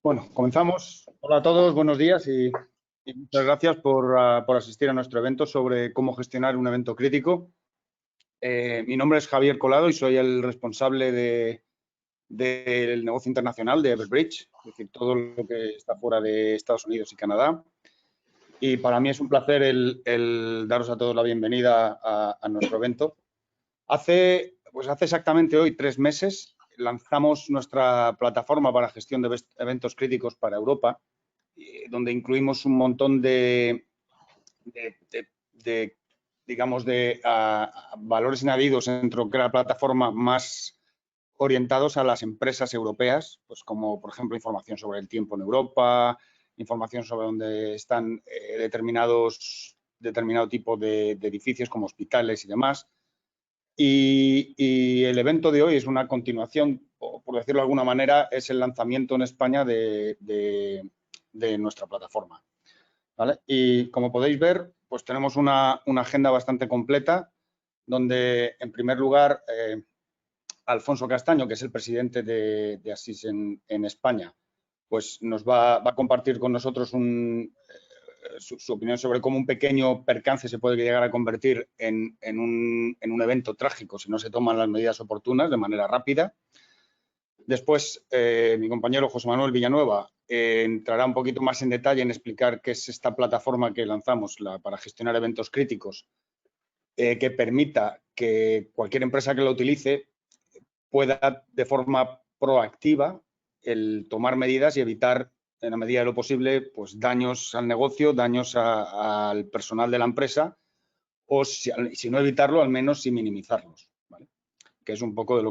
Bueno, comenzamos. Hola a todos, buenos días y muchas gracias por asistir a nuestro evento sobre cómo gestionar un evento crítico. Mi nombre es Javier Colado y soy el responsable del negocio internacional de Everbridge, es decir, todo lo que está fuera de Estados Unidos y Canadá. Y para mí es un placer el daros a todos la bienvenida a nuestro evento. Hace exactamente hoy 3 meses lanzamos nuestra plataforma para gestión de eventos críticos para Europa, donde incluimos un montón de valores añadidos dentro de la plataforma más orientados a las empresas europeas, pues como por ejemplo información sobre el tiempo en Europa, información sobre dónde están determinado tipo de edificios como hospitales y demás. Y el evento de hoy es una continuación, por decirlo de alguna manera, es el lanzamiento en España de nuestra plataforma, ¿vale? Y como podéis ver, pues tenemos una agenda bastante completa, donde en primer lugar Alfonso Castaño, que es el presidente de Asís en España, pues nos va a compartir con nosotros su opinión sobre cómo un pequeño percance se puede llegar a convertir en un evento trágico si no se toman las medidas oportunas de manera rápida. Después, mi compañero José Manuel Villanueva entrará un poquito más en detalle en explicar qué es esta plataforma que lanzamos para gestionar eventos críticos, que permita que cualquier empresa que lo utilice pueda de forma proactiva el tomar medidas y evitar, en la medida de lo posible, pues daños al negocio, daños al personal de la empresa, o si no evitarlo, al menos sí minimizarlos, ¿vale? Que es un poco de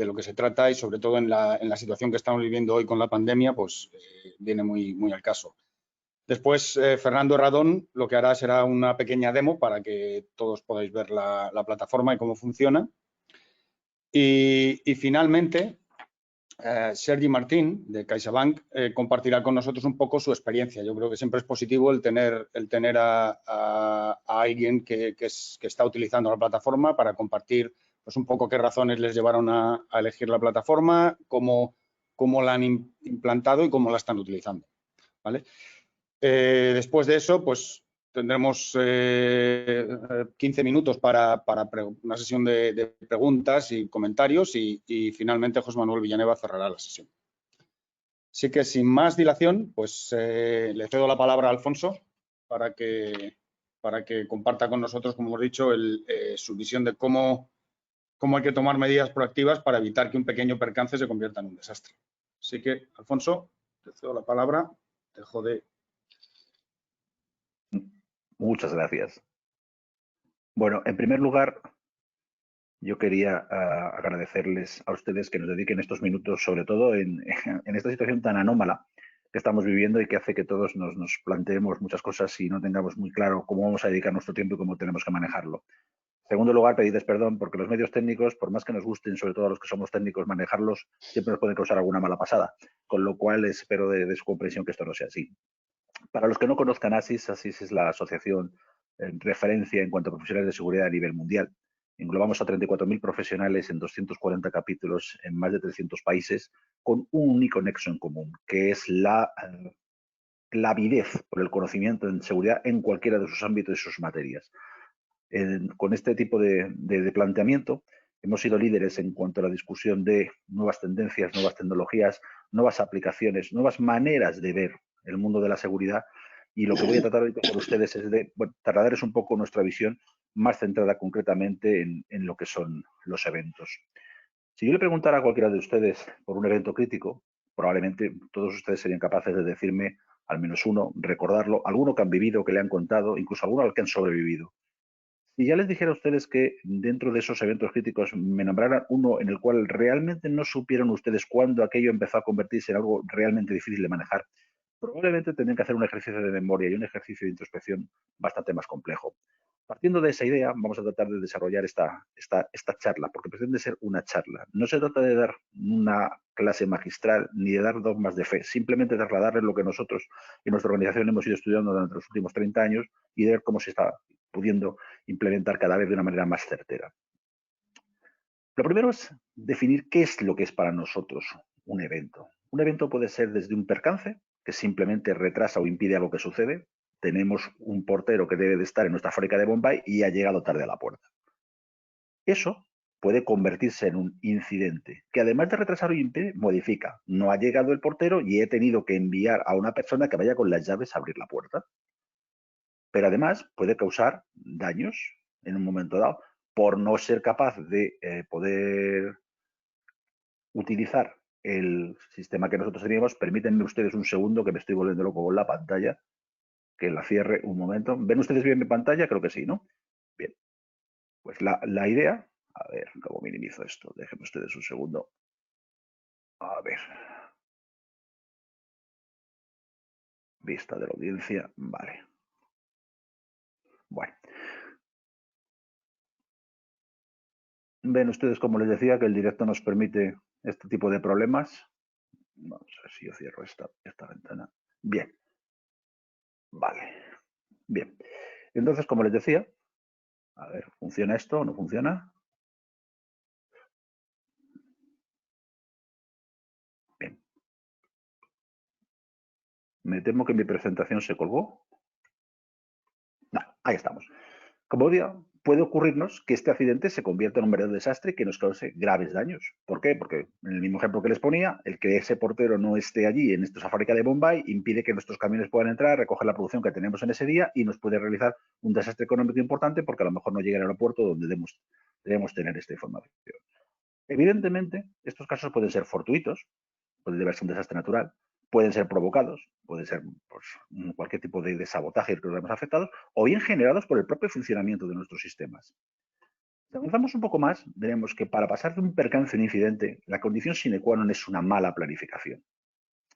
lo que se trata y sobre todo en la situación que estamos viviendo hoy con la pandemia, pues viene muy al caso. Después, Fernando Herradón lo que hará será una pequeña demo para que todos podáis ver la plataforma y cómo funciona. Y finalmente, Sergi Martín, de CaixaBank, compartirá con nosotros un poco su experiencia. Yo creo que siempre es positivo el tener a alguien que está utilizando la plataforma para compartir pues, un poco qué razones les llevaron a elegir la plataforma, cómo la han implantado y cómo la están utilizando, ¿vale? Después de eso, pues tendremos 15 minutos para una sesión de preguntas y comentarios y finalmente José Manuel Villanueva cerrará la sesión. Así que sin más dilación, pues le cedo la palabra a Alfonso para que comparta con nosotros, como hemos dicho, su visión de cómo hay que tomar medidas proactivas para evitar que un pequeño percance se convierta en un desastre. Así que, Alfonso, te cedo la palabra. Dejo de... Muchas gracias. Bueno, en primer lugar, yo quería agradecerles a ustedes que nos dediquen estos minutos, sobre todo en esta situación tan anómala que estamos viviendo y que hace que todos nos planteemos muchas cosas y no tengamos muy claro cómo vamos a dedicar nuestro tiempo y cómo tenemos que manejarlo. En segundo lugar, pedirles perdón porque los medios técnicos, por más que nos gusten, sobre todo a los que somos técnicos, manejarlos, siempre nos pueden causar alguna mala pasada, con lo cual espero de su comprensión que esto no sea así. Para los que no conozcan ASIS, ASIS es la asociación en referencia en cuanto a profesionales de seguridad a nivel mundial. Englobamos a 34.000 profesionales en 240 capítulos en más de 300 países con un único nexo en común, que es la avidez por el conocimiento en seguridad en cualquiera de sus ámbitos y sus materias. Con este tipo de planteamiento hemos sido líderes en cuanto a la discusión de nuevas tendencias, nuevas tecnologías, nuevas aplicaciones, nuevas maneras de ver el mundo de la seguridad, y lo que voy a tratar hoy con ustedes es de trasladarles un poco nuestra visión más centrada concretamente en lo que son los eventos. Si yo le preguntara a cualquiera de ustedes por un evento crítico, probablemente todos ustedes serían capaces de decirme al menos uno, recordarlo, alguno que han vivido, que le han contado, incluso alguno al que han sobrevivido. Si ya les dijera a ustedes que dentro de esos eventos críticos me nombraran uno en el cual realmente no supieron ustedes cuándo aquello empezó a convertirse en algo realmente difícil de manejar, probablemente tendrían que hacer un ejercicio de memoria y un ejercicio de introspección bastante más complejo. Partiendo de esa idea, vamos a tratar de desarrollar esta charla, porque pretende ser una charla. No se trata de dar una clase magistral ni de dar dogmas de fe, simplemente trasladarles lo que nosotros en nuestra organización hemos ido estudiando durante los últimos 30 años y de ver cómo se está pudiendo implementar cada vez de una manera más certera. Lo primero es definir qué es lo que es para nosotros un evento. Un evento puede ser desde un percance, que simplemente retrasa o impide algo que sucede. Tenemos un portero que debe de estar en nuestra fábrica de Bombay y ha llegado tarde a la puerta. Eso puede convertirse en un incidente, que además de retrasar o impedir, modifica. No ha llegado el portero y he tenido que enviar a una persona que vaya con las llaves a abrir la puerta. Pero además puede causar daños en un momento dado por no ser capaz de poder utilizar el sistema que nosotros teníamos. Permítanme ustedes un segundo que me estoy volviendo loco con la pantalla, que la cierre un momento. ¿Ven ustedes bien mi pantalla? Creo que sí, ¿no? Bien, pues la idea, a ver, ¿cómo minimizo esto? Déjenme ustedes un segundo. A ver, vista de la audiencia, vale. Bueno, ven ustedes, como les decía, que el directo nos permite este tipo de problemas. Vamos a ver si yo cierro esta ventana. Bien, vale, bien. Entonces, como les decía, a ver, ¿funciona esto o no funciona? Bien. Me temo que mi presentación se colgó. No, ahí estamos. Como decía, puede ocurrirnos que este accidente se convierta en un verdadero desastre que nos cause graves daños. ¿Por qué? Porque en el mismo ejemplo que les ponía, el que ese portero no esté allí en esta fábrica de Bombay impide que nuestros camiones puedan entrar, recoger la producción que tenemos en ese día y nos puede realizar un desastre económico importante porque a lo mejor no llega al aeropuerto donde debemos tener esta información. Evidentemente, estos casos pueden ser fortuitos, puede deberse un desastre natural, pueden ser provocados, puede ser pues, cualquier tipo de sabotaje que nos vemos afectados, o bien generados por el propio funcionamiento de nuestros sistemas. Si avanzamos un poco más, veremos que para pasar de un percance a un incidente, la condición sine qua non es una mala planificación.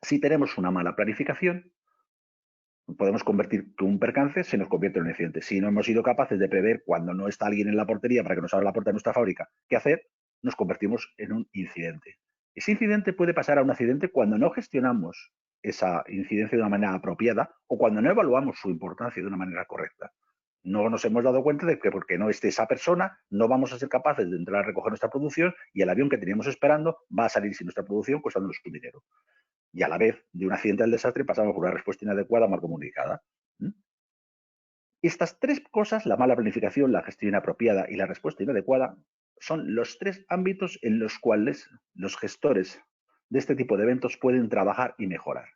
Si tenemos una mala planificación, podemos convertir que un percance se nos convierte en un incidente. Si no hemos sido capaces de prever cuando no está alguien en la portería para que nos abra la puerta de nuestra fábrica, qué hacer, nos convertimos en un incidente. Ese incidente puede pasar a un accidente cuando no gestionamos esa incidencia de una manera apropiada o cuando no evaluamos su importancia de una manera correcta. No nos hemos dado cuenta de que porque no esté esa persona, no vamos a ser capaces de entrar a recoger nuestra producción y el avión que teníamos esperando va a salir sin nuestra producción costándonos un dinero. Y a la vez, de un accidente al desastre, pasamos por una respuesta inadecuada mal comunicada. Estas tres cosas, la mala planificación, la gestión inapropiada y la respuesta inadecuada, son los tres ámbitos en los cuales los gestores de este tipo de eventos pueden trabajar y mejorar.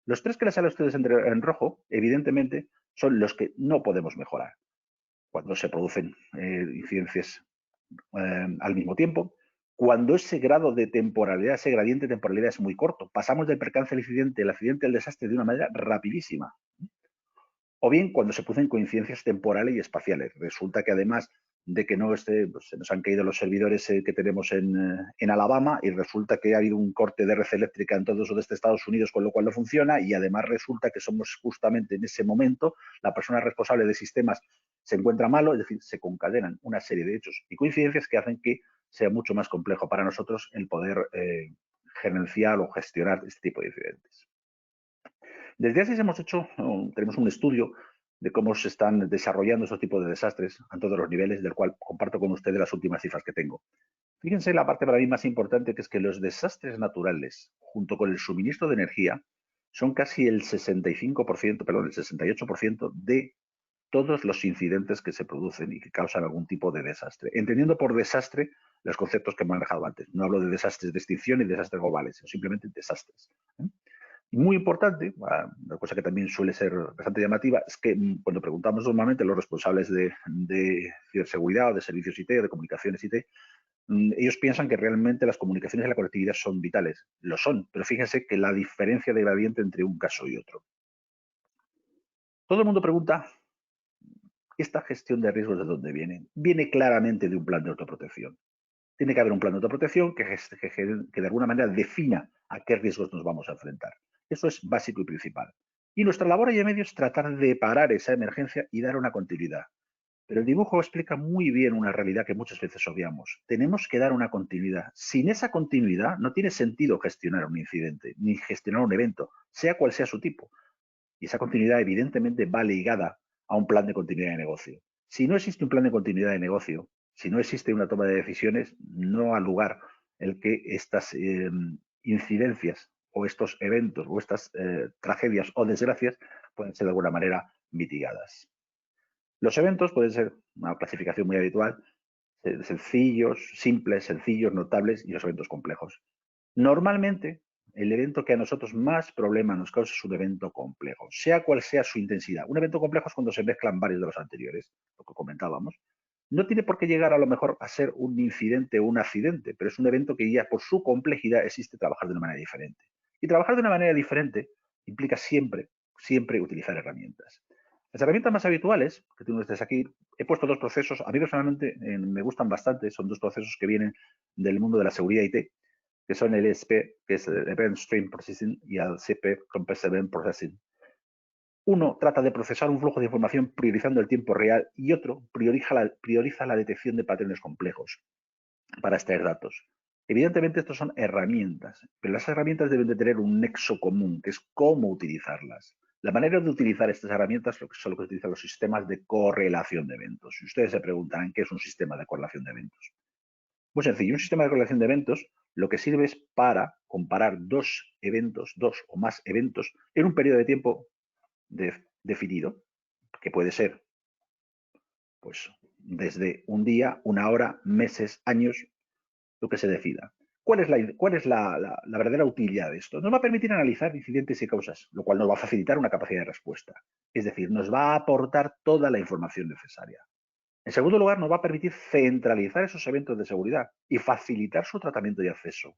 Los tres que les sale a ustedes en rojo, evidentemente, son los que no podemos mejorar. Cuando se producen incidencias al mismo tiempo, cuando ese grado de temporalidad, ese gradiente de temporalidad es muy corto, pasamos del percance al accidente, el accidente al desastre de una manera rapidísima. O bien cuando se producen coincidencias temporales y espaciales. Resulta que además de que no esté, pues, se nos han caído los servidores que tenemos en Alabama y resulta que ha habido un corte de red eléctrica en todo el sudeste de Estados Unidos, con lo cual no funciona, y además resulta que somos justamente en ese momento, la persona responsable de sistemas se encuentra malo, es decir, se concadenan una serie de hechos y coincidencias que hacen que sea mucho más complejo para nosotros el poder gerenciar o gestionar este tipo de incidentes. Desde ASIS tenemos un estudio de cómo se están desarrollando esos tipos de desastres a todos los niveles, del cual comparto con ustedes las últimas cifras que tengo. Fíjense la parte para mí más importante, que es que los desastres naturales, junto con el suministro de energía, son casi el 65%, perdón, el 68% de todos los incidentes que se producen y que causan algún tipo de desastre. Entendiendo por desastre los conceptos que he manejado antes. No hablo de desastres de extinción y desastres globales, sino simplemente desastres. Muy importante, una cosa que también suele ser bastante llamativa, es que cuando preguntamos normalmente a los responsables de ciberseguridad o de servicios IT o de comunicaciones IT, ellos piensan que realmente las comunicaciones y la conectividad son vitales. Lo son, pero fíjense que la diferencia de gradiente entre un caso y otro. Todo el mundo pregunta, ¿esta gestión de riesgos de dónde viene? Viene claramente de un plan de autoprotección. Tiene que haber un plan de autoprotección que de alguna manera defina a qué riesgos nos vamos a enfrentar. Eso es básico y principal. Y nuestra labor ahí en medio es tratar de parar esa emergencia y dar una continuidad. Pero el dibujo explica muy bien una realidad que muchas veces obviamos. Tenemos que dar una continuidad. Sin esa continuidad no tiene sentido gestionar un incidente, ni gestionar un evento, sea cual sea su tipo. Y esa continuidad evidentemente va ligada a un plan de continuidad de negocio. Si no existe un plan de continuidad de negocio, si no existe una toma de decisiones, no ha lugar el que estas incidencias o estos eventos o estas tragedias o desgracias pueden ser de alguna manera mitigadas. Los eventos pueden ser una clasificación muy habitual, sencillos, simples, sencillos, notables y los eventos complejos. Normalmente, el evento que a nosotros más problema nos causa es un evento complejo, sea cual sea su intensidad. Un evento complejo es cuando se mezclan varios de los anteriores, lo que comentábamos. No tiene por qué llegar a lo mejor a ser un incidente o un accidente, pero es un evento que ya por su complejidad existe trabajar de una manera diferente. Y trabajar de una manera diferente implica siempre utilizar herramientas. Las herramientas más habituales que tú estés aquí, he puesto dos procesos, a mí personalmente me gustan bastante, son dos procesos que vienen del mundo de la seguridad IT, que son el ESP, que es el Event Stream Processing, y el CP, Compressed Event Processing. Uno trata de procesar un flujo de información priorizando el tiempo real y otro prioriza la detección de patrones complejos para extraer datos. Evidentemente, estos son herramientas, pero las herramientas deben de tener un nexo común, que es cómo utilizarlas. La manera de utilizar estas herramientas son lo que utilizan los sistemas de correlación de eventos. Si ustedes se preguntarán qué es un sistema de correlación de eventos. Muy sencillo, un sistema de correlación de eventos lo que sirve es para comparar dos o más eventos en un periodo de tiempo definido, que puede ser pues, desde un día, una hora, meses, años, lo que se decida. ¿Cuál es la verdadera utilidad de esto? Nos va a permitir analizar incidentes y causas, lo cual nos va a facilitar una capacidad de respuesta. Es decir, nos va a aportar toda la información necesaria. En segundo lugar, nos va a permitir centralizar esos eventos de seguridad y facilitar su tratamiento y acceso.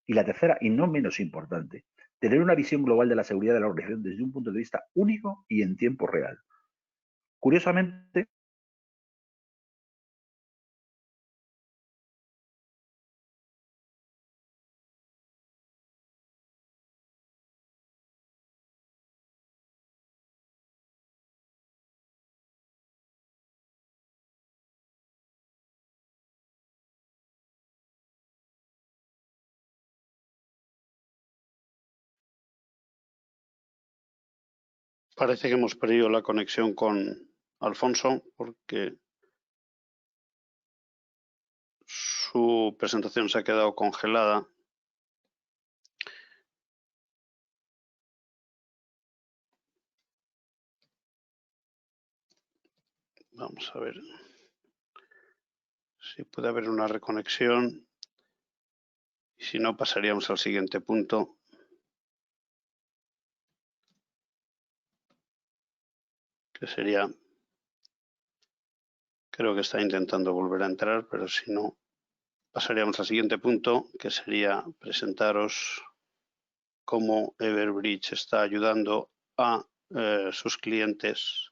Y la tercera, y no menos importante, tener una visión global de la seguridad de la organización desde un punto de vista único y en tiempo real. Curiosamente, parece que hemos perdido la conexión con Alfonso porque su presentación se ha quedado congelada. Vamos a ver si puede haber una reconexión y si no pasaríamos al siguiente punto. Que sería, creo que está intentando volver a entrar, pero si no, pasaríamos al siguiente punto, que sería presentaros cómo Everbridge está ayudando a sus clientes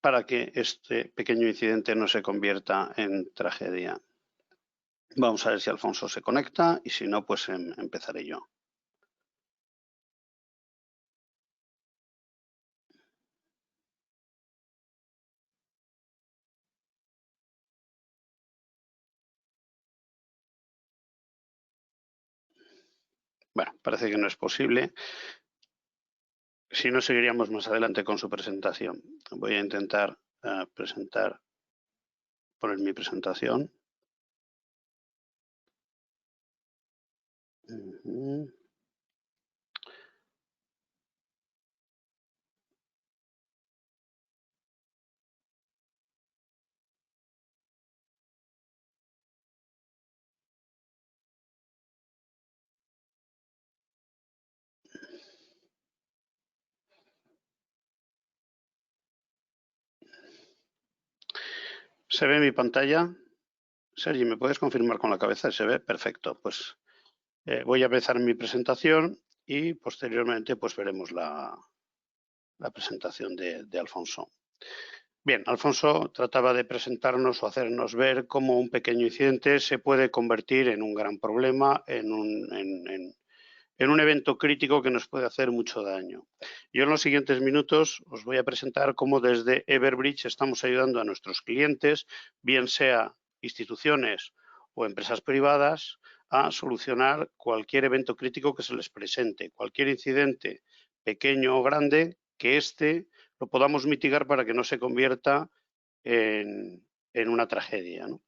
para que este pequeño incidente no se convierta en tragedia. Vamos a ver si Alfonso se conecta y si no, pues empezaré yo. Bueno, parece que no es posible. Si no, seguiríamos más adelante con su presentación. Voy a intentar poner mi presentación. ¿Se ve mi pantalla? Sergi, ¿me puedes confirmar con la cabeza? ¿Se ve? Perfecto. Pues voy a empezar mi presentación y posteriormente pues veremos la presentación de Alfonso. Bien, Alfonso trataba de presentarnos o hacernos ver cómo un pequeño incidente se puede convertir en un gran problema, en un evento crítico que nos puede hacer mucho daño. Yo en los siguientes minutos os voy a presentar cómo desde Everbridge estamos ayudando a nuestros clientes, bien sea instituciones o empresas privadas, a solucionar cualquier evento crítico que se les presente, cualquier incidente pequeño o grande que éste lo podamos mitigar para que no se convierta en una tragedia, ¿no?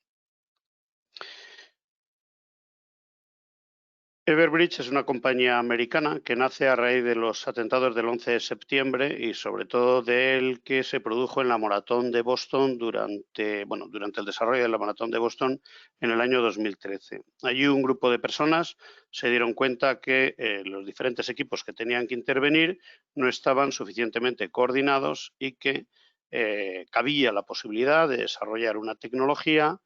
Everbridge es una compañía americana que nace a raíz de los atentados del 11 de septiembre y sobre todo del que se produjo en la maratón de Boston durante el desarrollo de la maratón de Boston en el año 2013. Allí un grupo de personas se dieron cuenta que los diferentes equipos que tenían que intervenir no estaban suficientemente coordinados y que cabía la posibilidad de desarrollar una tecnología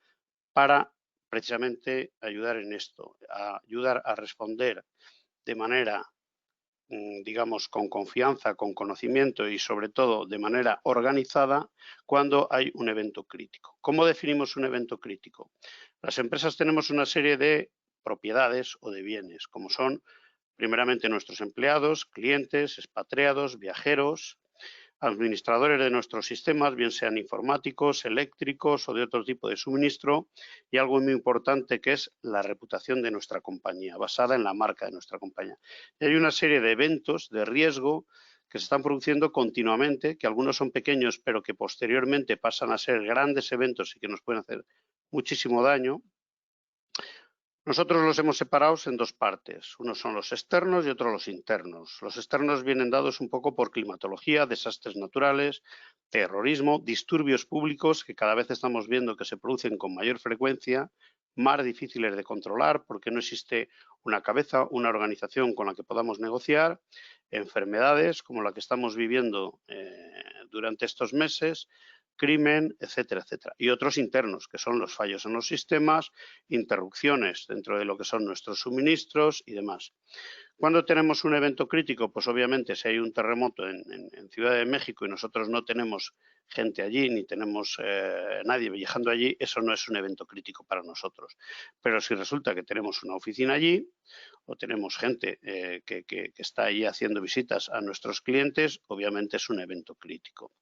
para precisamente ayudar en esto, a ayudar a responder de manera, digamos, con confianza, con conocimiento y sobre todo de manera organizada cuando hay un evento crítico. ¿Cómo definimos un evento crítico? Las empresas tenemos una serie de propiedades o de bienes, como son primeramente nuestros empleados, clientes, expatriados, viajeros, administradores de nuestros sistemas, bien sean informáticos, eléctricos o de otro tipo de suministro, y algo muy importante que es la reputación de nuestra compañía, basada en la marca de nuestra compañía. Y hay una serie de eventos de riesgo que se están produciendo continuamente, que algunos son pequeños, pero que posteriormente pasan a ser grandes eventos y que nos pueden hacer muchísimo daño. Nosotros los hemos separado en dos partes. Unos son los externos y otros los internos. Los externos vienen dados un poco por climatología, desastres naturales, terrorismo, disturbios públicos que cada vez estamos viendo que se producen con mayor frecuencia, más difíciles de controlar porque no existe una cabeza, una organización con la que podamos negociar, enfermedades como la que estamos viviendo durante estos meses, crimen, etcétera, etcétera. Y otros internos, que son los fallos en los sistemas, interrupciones dentro de lo que son nuestros suministros y demás. ¿Cuándo tenemos un evento crítico? Pues obviamente si hay un terremoto en Ciudad de México y nosotros no tenemos gente allí, ni tenemos nadie viajando allí, eso no es un evento crítico para nosotros. Pero si resulta que tenemos una oficina allí o tenemos gente que está allí haciendo visitas a nuestros clientes, obviamente es un evento crítico.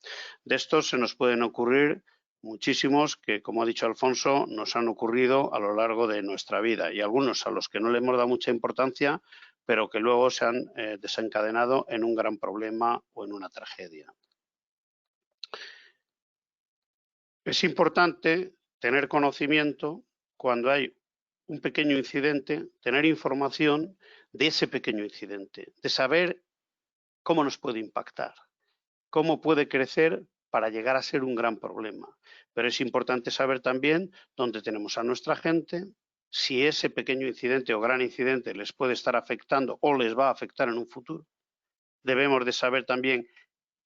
De estos se nos pueden ocurrir muchísimos que, como ha dicho Alfonso, nos han ocurrido a lo largo de nuestra vida y algunos a los que no le hemos dado mucha importancia, pero que luego se han desencadenado en un gran problema o en una tragedia. Es importante tener conocimiento cuando hay un pequeño incidente, tener información de ese pequeño incidente, de saber cómo nos puede impactar, cómo puede crecer para llegar a ser un gran problema. Pero es importante saber también dónde tenemos a nuestra gente, si ese pequeño incidente o gran incidente les puede estar afectando o les va a afectar en un futuro. Debemos de saber también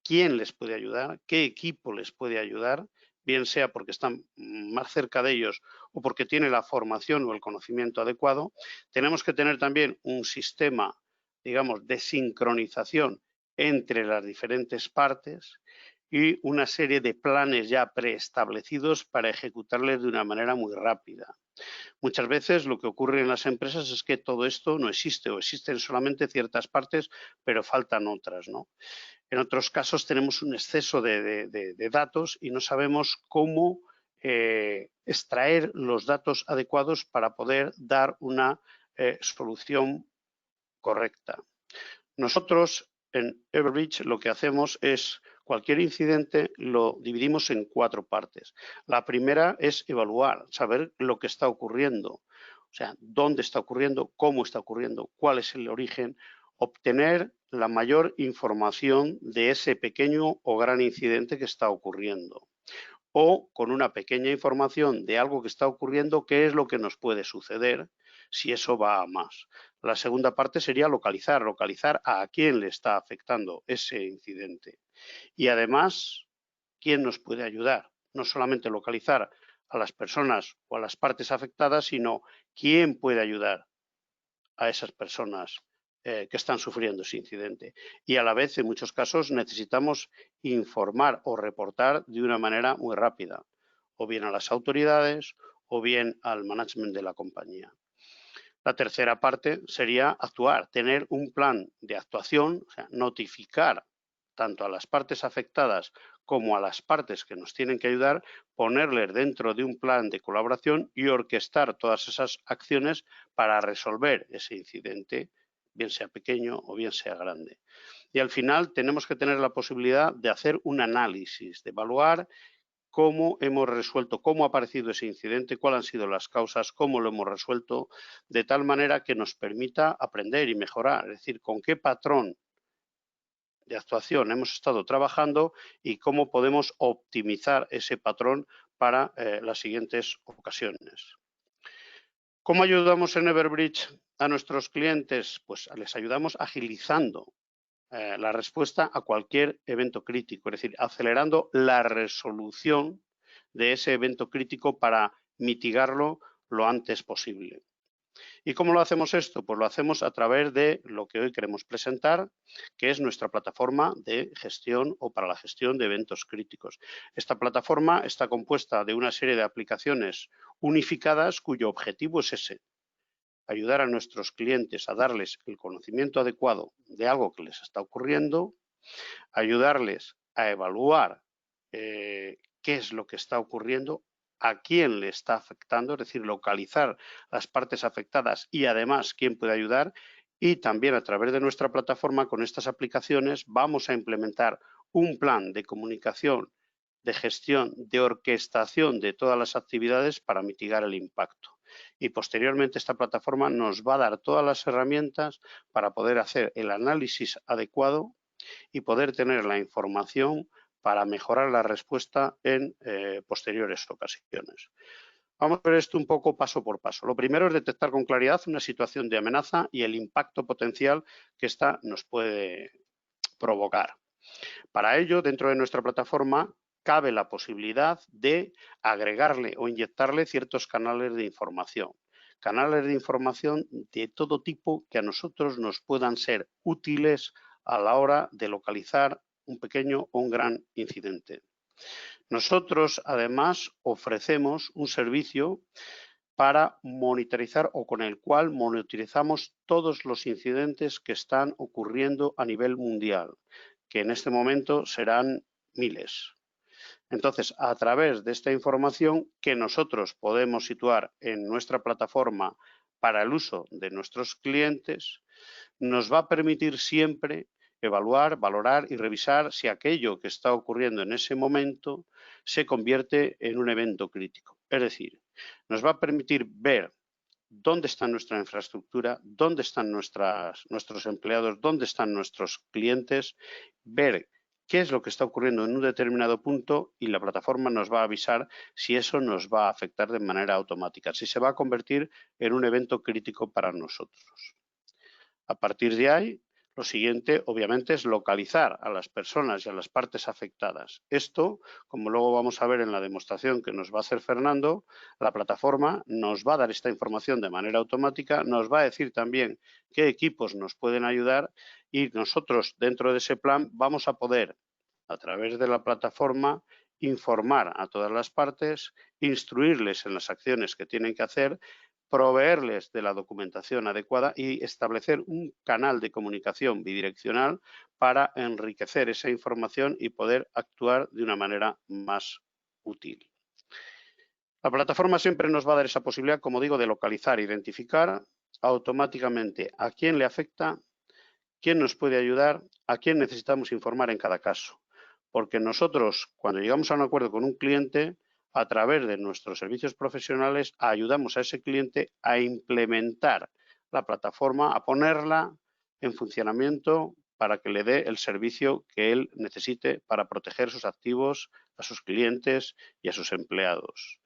quién les puede ayudar, qué equipo les puede ayudar, bien sea porque están más cerca de ellos o porque tiene la formación o el conocimiento adecuado. Tenemos que tener también un sistema, digamos, de sincronización entre las diferentes partes y una serie de planes ya preestablecidos para ejecutarles de una manera muy rápida. Muchas veces lo que ocurre en las empresas es que todo esto no existe o existen solamente ciertas partes, pero faltan otras, ¿no? En otros casos tenemos un exceso de datos y no sabemos cómo extraer los datos adecuados para poder dar una solución correcta. Nosotros en Everbridge lo que hacemos es cualquier incidente lo dividimos en 4 partes. La primera es evaluar, saber lo que está ocurriendo, o sea, dónde está ocurriendo, cómo está ocurriendo, cuál es el origen, obtener la mayor información de ese pequeño o gran incidente que está ocurriendo. O con una pequeña información de algo que está ocurriendo, qué es lo que nos puede suceder si eso va a más. La segunda parte sería localizar a quién le está afectando ese incidente. Y además, quién nos puede ayudar. No solamente localizar a las personas o a las partes afectadas, sino quién puede ayudar a esas personas que están sufriendo ese incidente. Y a la vez, en muchos casos, necesitamos informar o reportar de una manera muy rápida, o bien a las autoridades o bien al management de la compañía. La tercera parte sería actuar, tener un plan de actuación, o sea, notificar tanto a las partes afectadas como a las partes que nos tienen que ayudar, ponerles dentro de un plan de colaboración y orquestar todas esas acciones para resolver ese incidente bien sea pequeño o bien sea grande. Y al final tenemos que tener la posibilidad de hacer un análisis, de evaluar cómo hemos resuelto, cómo ha aparecido ese incidente, cuáles han sido las causas, cómo lo hemos resuelto, de tal manera que nos permita aprender y mejorar, es decir, con qué patrón de actuación hemos estado trabajando y cómo podemos optimizar ese patrón para las siguientes ocasiones. ¿Cómo ayudamos en Everbridge a nuestros clientes? Pues les ayudamos agilizando la respuesta a cualquier evento crítico, es decir, acelerando la resolución de ese evento crítico para mitigarlo lo antes posible. ¿Y cómo lo hacemos esto? Pues lo hacemos a través de lo que hoy queremos presentar, que es nuestra plataforma de gestión o para la gestión de eventos críticos. Esta plataforma está compuesta de una serie de aplicaciones unificadas cuyo objetivo es ese: ayudar a nuestros clientes a darles el conocimiento adecuado de algo que les está ocurriendo, ayudarles a evaluar qué es lo que está ocurriendo, a quién le está afectando, es decir, localizar las partes afectadas y además quién puede ayudar. Y también a través de nuestra plataforma, con estas aplicaciones, vamos a implementar un plan de comunicación, de gestión, de orquestación de todas las actividades para mitigar el impacto. Y posteriormente esta plataforma nos va a dar todas las herramientas para poder hacer el análisis adecuado y poder tener la información para mejorar la respuesta en posteriores ocasiones. Vamos a ver esto un poco paso por paso. Lo primero es detectar con claridad una situación de amenaza y el impacto potencial que ésta nos puede provocar. Para ello, dentro de nuestra plataforma, cabe la posibilidad de agregarle o inyectarle ciertos canales de información. Canales de información de todo tipo que a nosotros nos puedan ser útiles a la hora de localizar un pequeño o un gran incidente. Nosotros, además, ofrecemos un servicio para monitorizar o con el cual monitorizamos todos los incidentes que están ocurriendo a nivel mundial, que en este momento serán miles. Entonces, a través de esta información que nosotros podemos situar en nuestra plataforma para el uso de nuestros clientes, nos va a permitir siempre evaluar, valorar y revisar si aquello que está ocurriendo en ese momento se convierte en un evento crítico. Es decir, nos va a permitir ver dónde está nuestra infraestructura, dónde están nuestros empleados, dónde están nuestros clientes, ver qué es lo que está ocurriendo en un determinado punto y la plataforma nos va a avisar si eso nos va a afectar de manera automática, si se va a convertir en un evento crítico para nosotros. A partir de ahí, lo siguiente, obviamente, es localizar a las personas y a las partes afectadas. Esto, como luego vamos a ver en la demostración que nos va a hacer Fernando, la plataforma nos va a dar esta información de manera automática, nos va a decir también qué equipos nos pueden ayudar y nosotros, dentro de ese plan, vamos a poder, a través de la plataforma, informar a todas las partes, instruirles en las acciones que tienen que hacer, proveerles de la documentación adecuada y establecer un canal de comunicación bidireccional para enriquecer esa información y poder actuar de una manera más útil. La plataforma siempre nos va a dar esa posibilidad, como digo, de localizar, identificar automáticamente a quién le afecta, quién nos puede ayudar, a quién necesitamos informar en cada caso. Porque nosotros, cuando llegamos a un acuerdo con un cliente, a través de nuestros servicios profesionales, ayudamos a ese cliente a implementar la plataforma, a ponerla en funcionamiento para que le dé el servicio que él necesite para proteger sus activos, a sus clientes y a sus empleados.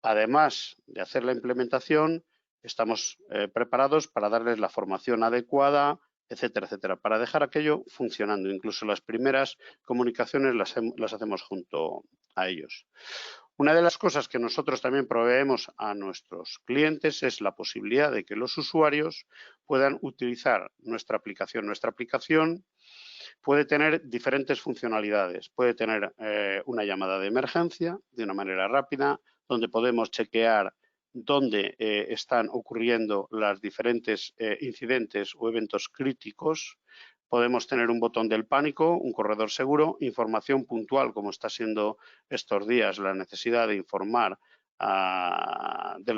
Además de hacer la implementación, estamos preparados para darles la formación adecuada, etcétera, etcétera, para dejar aquello funcionando. Incluso las primeras comunicaciones las hacemos junto a ellos. Una de las cosas que nosotros también proveemos a nuestros clientes es la posibilidad de que los usuarios puedan utilizar nuestra aplicación. Nuestra aplicación puede tener diferentes funcionalidades. Puede tener una llamada de emergencia de una manera rápida, donde podemos chequear dónde están ocurriendo los diferentes incidentes o eventos críticos. Podemos tener un botón del pánico, un corredor seguro, información puntual, como está siendo estos días la necesidad de informar de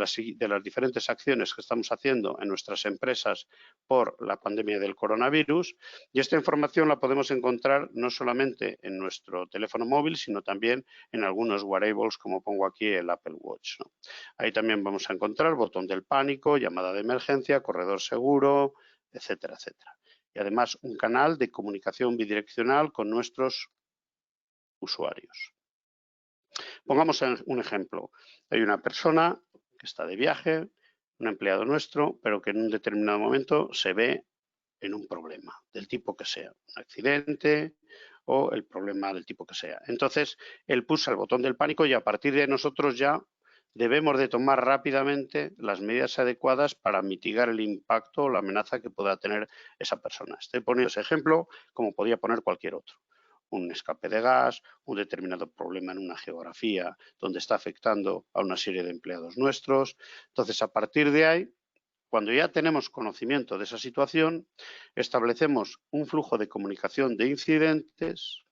las diferentes acciones que estamos haciendo en nuestras empresas por la pandemia del coronavirus, y esta información la podemos encontrar no solamente en nuestro teléfono móvil, sino también en algunos wearables, como pongo aquí el Apple Watch, ¿no? Ahí también vamos a encontrar botón del pánico, llamada de emergencia, corredor seguro, etcétera, etcétera. Y además un canal de comunicación bidireccional con nuestros usuarios. Pongamos un ejemplo. Hay una persona que está de viaje, un empleado nuestro, pero que en un determinado momento se ve en un problema, del tipo que sea, un accidente o el problema del tipo que sea. Entonces, él pulsa el botón del pánico y a partir de nosotros ya debemos de tomar rápidamente las medidas adecuadas para mitigar el impacto o la amenaza que pueda tener esa persona. Estoy poniendo ese ejemplo como podía poner cualquier otro. Un escape de gas, un determinado problema en una geografía donde está afectando a una serie de empleados nuestros. Entonces, a partir de ahí, cuando ya tenemos conocimiento de esa situación, establecemos un flujo de comunicación de incidentes,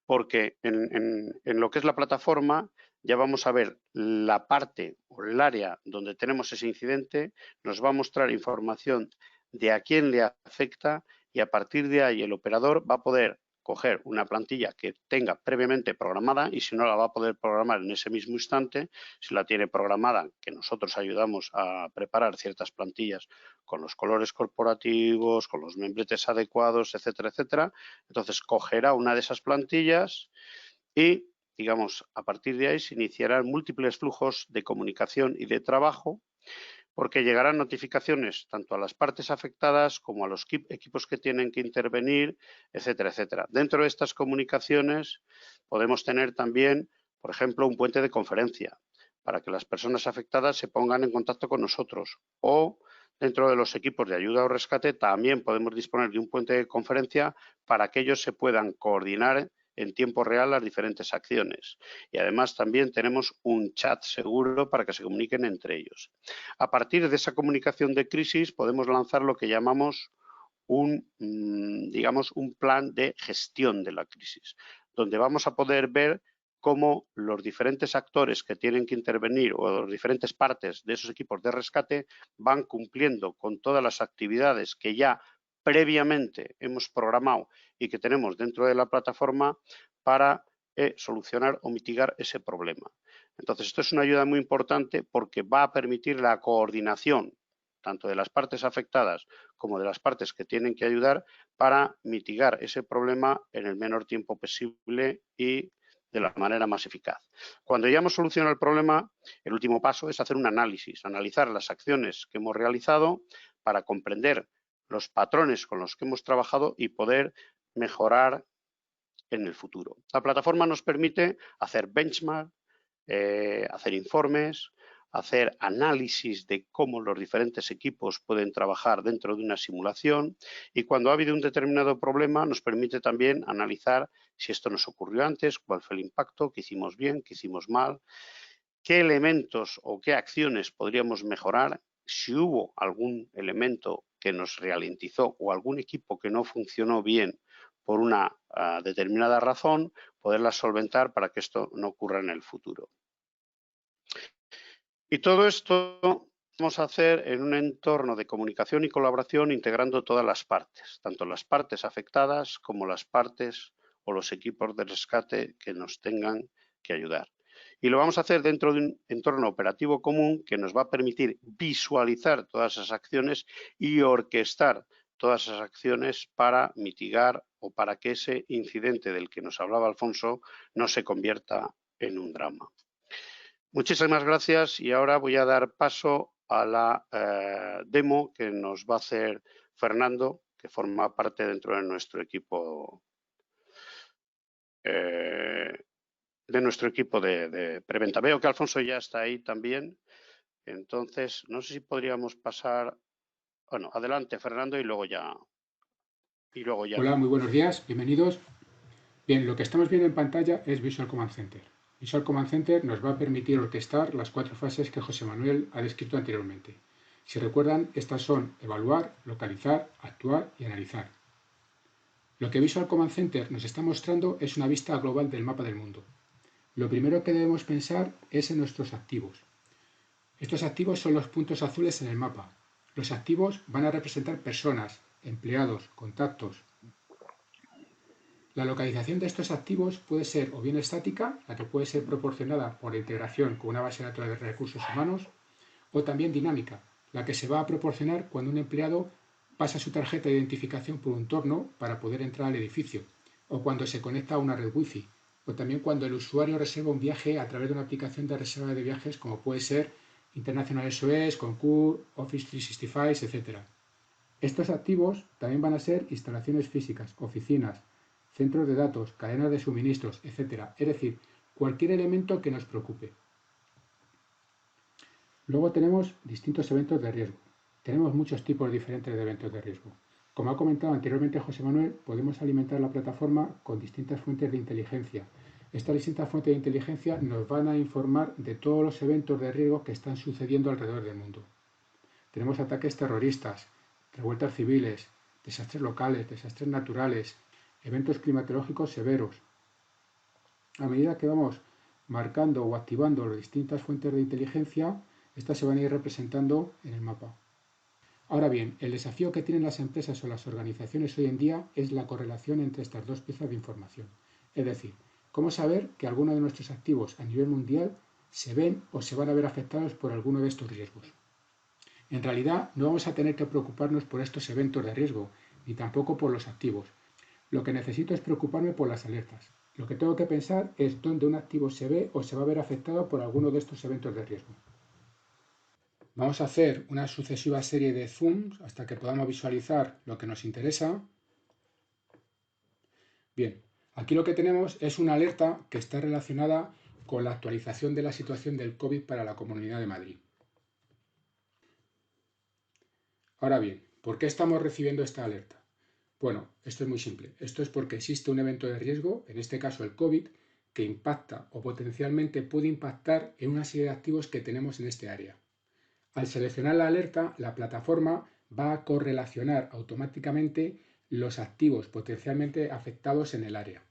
porque en lo que es la plataforma ya vamos a ver la parte o el área donde tenemos ese incidente, nos va a mostrar información de a quién le afecta y a partir de ahí el operador va a poder coger una plantilla que tenga previamente programada y si no la va a poder programar en ese mismo instante, si la tiene programada, que nosotros ayudamos a preparar ciertas plantillas con los colores corporativos, con los membretes adecuados, etcétera, etcétera. Entonces cogerá una de esas plantillas y, digamos, a partir de ahí se iniciarán múltiples flujos de comunicación y de trabajo porque llegarán notificaciones tanto a las partes afectadas como a los equipos que tienen que intervenir, etcétera, etcétera. Dentro de estas comunicaciones podemos tener también, por ejemplo, un puente de conferencia para que las personas afectadas se pongan en contacto con nosotros o dentro de los equipos de ayuda o rescate también podemos disponer de un puente de conferencia para que ellos se puedan coordinar en tiempo real las diferentes acciones. Y además también tenemos un chat seguro para que se comuniquen entre ellos. A partir de esa comunicación de crisis podemos lanzar lo que llamamos digamos, un plan de gestión de la crisis, donde vamos a poder ver cómo los diferentes actores que tienen que intervenir o las diferentes partes de esos equipos de rescate van cumpliendo con todas las actividades que ya previamente hemos programado y que tenemos dentro de la plataforma para solucionar o mitigar ese problema. Entonces, esto es una ayuda muy importante porque va a permitir la coordinación tanto de las partes afectadas como de las partes que tienen que ayudar para mitigar ese problema en el menor tiempo posible y de la manera más eficaz. Cuando ya hemos solucionado el problema, el último paso es hacer un análisis, analizar las acciones que hemos realizado para comprender los patrones con los que hemos trabajado y poder mejorar en el futuro. La plataforma nos permite hacer benchmark, hacer informes, hacer análisis de cómo los diferentes equipos pueden trabajar dentro de una simulación y cuando ha habido un determinado problema nos permite también analizar si esto nos ocurrió antes, cuál fue el impacto, qué hicimos bien, qué hicimos mal, qué elementos o qué acciones podríamos mejorar, si hubo algún elemento que nos ralentizó o algún equipo que no funcionó bien por una determinada razón, poderla solventar para que esto no ocurra en el futuro. Y todo esto vamos a hacer en un entorno de comunicación y colaboración integrando todas las partes, tanto las partes afectadas como las partes o los equipos de rescate que nos tengan que ayudar. Y lo vamos a hacer dentro de un entorno operativo común que nos va a permitir visualizar todas esas acciones y orquestar todas esas acciones para mitigar o para que ese incidente del que nos hablaba Alfonso no se convierta en un drama. Muchísimas gracias y ahora voy a dar paso a la demo que nos va a hacer Fernando, que forma parte dentro de nuestro equipo de preventa. Veo que Alfonso ya está ahí también, entonces no sé si podríamos pasar. Bueno, adelante Fernando y luego ya. Hola, muy buenos días, bienvenidos. Bien, lo que estamos viendo en pantalla es Visual Command Center. Visual Command Center nos va a permitir orquestar las 4 fases que José Manuel ha descrito anteriormente. Si recuerdan, estas son evaluar, localizar, actuar y analizar. Lo que Visual Command Center nos está mostrando es una vista global del mapa del mundo. Lo primero que debemos pensar es en nuestros activos. Estos activos son los puntos azules en el mapa. Los activos van a representar personas, empleados, contactos. La localización de estos activos puede ser o bien estática, la que puede ser proporcionada por integración con una base de datos de recursos humanos, o también dinámica, la que se va a proporcionar cuando un empleado pasa su tarjeta de identificación por un torno para poder entrar al edificio, o cuando se conecta a una red Wi-Fi, o también cuando el usuario reserva un viaje a través de una aplicación de reserva de viajes como puede ser International SOS, Concur, Office 365, etc. Estos activos también van a ser instalaciones físicas, oficinas, centros de datos, cadenas de suministros, etc. Es decir, cualquier elemento que nos preocupe. Luego tenemos distintos eventos de riesgo. Tenemos muchos tipos diferentes de eventos de riesgo. Como ha comentado anteriormente José Manuel, podemos alimentar la plataforma con distintas fuentes de inteligencia. Estas distintas fuentes de inteligencia nos van a informar de todos los eventos de riesgo que están sucediendo alrededor del mundo. Tenemos ataques terroristas, revueltas civiles, desastres locales, desastres naturales, eventos climatológicos severos. A medida que vamos marcando o activando las distintas fuentes de inteligencia, estas se van a ir representando en el mapa. Ahora bien, el desafío que tienen las empresas o las organizaciones hoy en día es la correlación entre estas dos piezas de información. Es decir, cómo saber que algunos de nuestros activos a nivel mundial se ven o se van a ver afectados por alguno de estos riesgos. En realidad, no vamos a tener que preocuparnos por estos eventos de riesgo, ni tampoco por los activos. Lo que necesito es preocuparme por las alertas. Lo que tengo que pensar es dónde un activo se ve o se va a ver afectado por alguno de estos eventos de riesgo. Vamos a hacer una sucesiva serie de zooms hasta que podamos visualizar lo que nos interesa. Bien, aquí lo que tenemos es una alerta que está relacionada con la actualización de la situación del COVID para la Comunidad de Madrid. Ahora bien, ¿por qué estamos recibiendo esta alerta? Bueno, esto es muy simple. Esto es porque existe un evento de riesgo, en este caso el COVID, que impacta o potencialmente puede impactar en una serie de activos que tenemos en este área. Al seleccionar la alerta, la plataforma va a correlacionar automáticamente los activos potencialmente afectados en el área.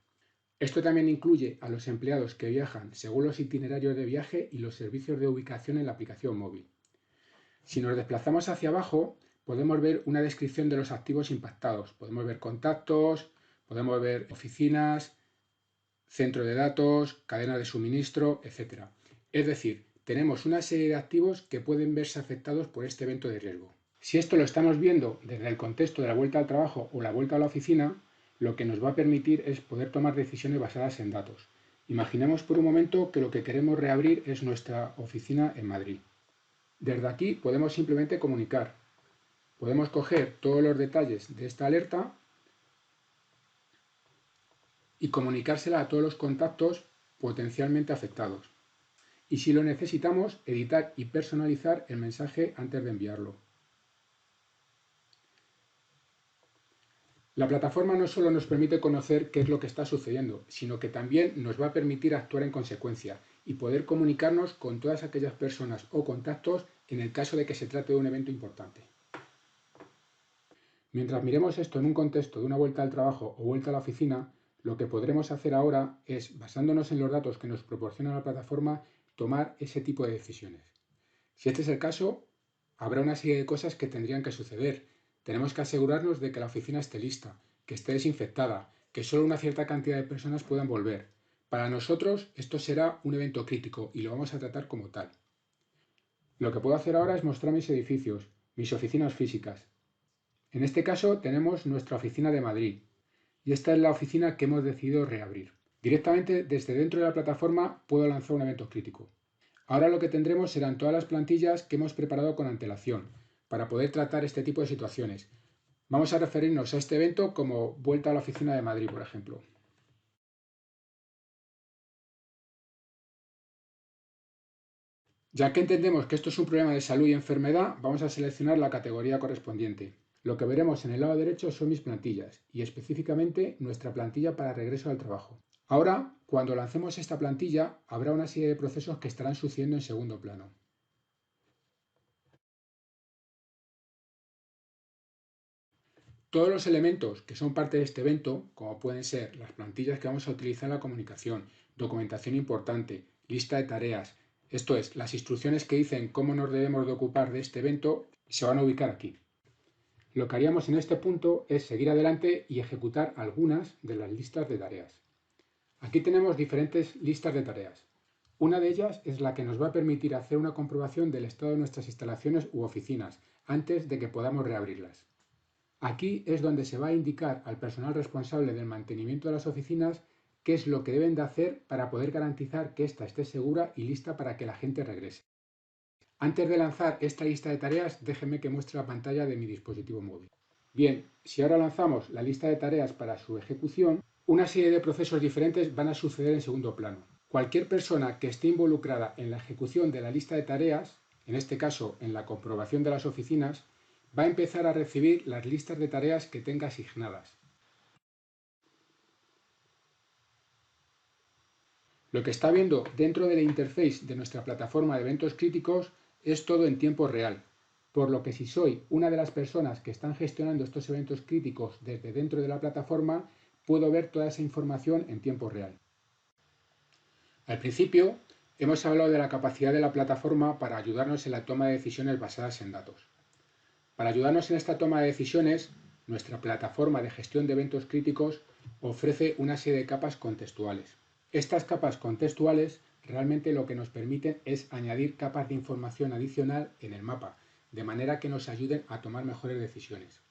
Esto también incluye a los empleados que viajan según los itinerarios de viaje y los servicios de ubicación en la aplicación móvil. Si nos desplazamos hacia abajo, podemos ver una descripción de los activos impactados. Podemos ver contactos, podemos ver oficinas, centro de datos, cadena de suministro, etc. Es decir, tenemos una serie de activos que pueden verse afectados por este evento de riesgo. Si esto lo estamos viendo desde el contexto de la vuelta al trabajo o la vuelta a la oficina, lo que nos va a permitir es poder tomar decisiones basadas en datos. Imaginemos por un momento que lo que queremos reabrir es nuestra oficina en Madrid. Desde aquí podemos simplemente comunicar. Podemos coger todos los detalles de esta alerta y comunicársela a todos los contactos potencialmente afectados. Y si lo necesitamos, editar y personalizar el mensaje antes de enviarlo. La plataforma no solo nos permite conocer qué es lo que está sucediendo, sino que también nos va a permitir actuar en consecuencia y poder comunicarnos con todas aquellas personas o contactos en el caso de que se trate de un evento importante. Mientras miremos esto en un contexto de una vuelta al trabajo o vuelta a la oficina, lo que podremos hacer ahora es, basándonos en los datos que nos proporciona la plataforma, tomar ese tipo de decisiones. Si este es el caso, habrá una serie de cosas que tendrían que suceder. Tenemos que asegurarnos de que la oficina esté lista, que esté desinfectada, que solo una cierta cantidad de personas puedan volver. Para nosotros esto será un evento crítico y lo vamos a tratar como tal. Lo que puedo hacer ahora es mostrar mis edificios, mis oficinas físicas. En este caso tenemos nuestra oficina de Madrid y esta es la oficina que hemos decidido reabrir. Directamente desde dentro de la plataforma puedo lanzar un evento crítico. Ahora lo que tendremos serán todas las plantillas que hemos preparado con antelación para poder tratar este tipo de situaciones. Vamos a referirnos a este evento como vuelta a la oficina de Madrid, por ejemplo. Ya que entendemos que esto es un problema de salud y enfermedad, vamos a seleccionar la categoría correspondiente. Lo que veremos en el lado derecho son mis plantillas y específicamente nuestra plantilla para regreso al trabajo. Ahora, cuando lancemos esta plantilla, habrá una serie de procesos que estarán sucediendo en segundo plano. Todos los elementos que son parte de este evento, como pueden ser las plantillas que vamos a utilizar en la comunicación, documentación importante, lista de tareas. Esto es, las instrucciones que dicen cómo nos debemos de ocupar de este evento se van a ubicar aquí. Lo que haríamos en este punto es seguir adelante y ejecutar algunas de las listas de tareas. Aquí tenemos diferentes listas de tareas. Una de ellas es la que nos va a permitir hacer una comprobación del estado de nuestras instalaciones u oficinas antes de que podamos reabrirlas. Aquí es donde se va a indicar al personal responsable del mantenimiento de las oficinas qué es lo que deben de hacer para poder garantizar que ésta esté segura y lista para que la gente regrese. Antes de lanzar esta lista de tareas, déjenme que muestre la pantalla de mi dispositivo móvil. Bien, si ahora lanzamos la lista de tareas para su ejecución, una serie de procesos diferentes van a suceder en segundo plano. Cualquier persona que esté involucrada en la ejecución de la lista de tareas, en este caso en la comprobación de las oficinas, va a empezar a recibir las listas de tareas que tenga asignadas. Lo que está viendo dentro de la interface de nuestra plataforma de eventos críticos es todo en tiempo real, por lo que si soy una de las personas que están gestionando estos eventos críticos desde dentro de la plataforma, puedo ver toda esa información en tiempo real. Al principio, hemos hablado de la capacidad de la plataforma para ayudarnos en la toma de decisiones basadas en datos. Para ayudarnos en esta toma de decisiones, nuestra plataforma de gestión de eventos críticos ofrece una serie de capas contextuales. Estas capas contextuales realmente lo que nos permiten es añadir capas de información adicional en el mapa, de manera que nos ayuden a tomar mejores decisiones.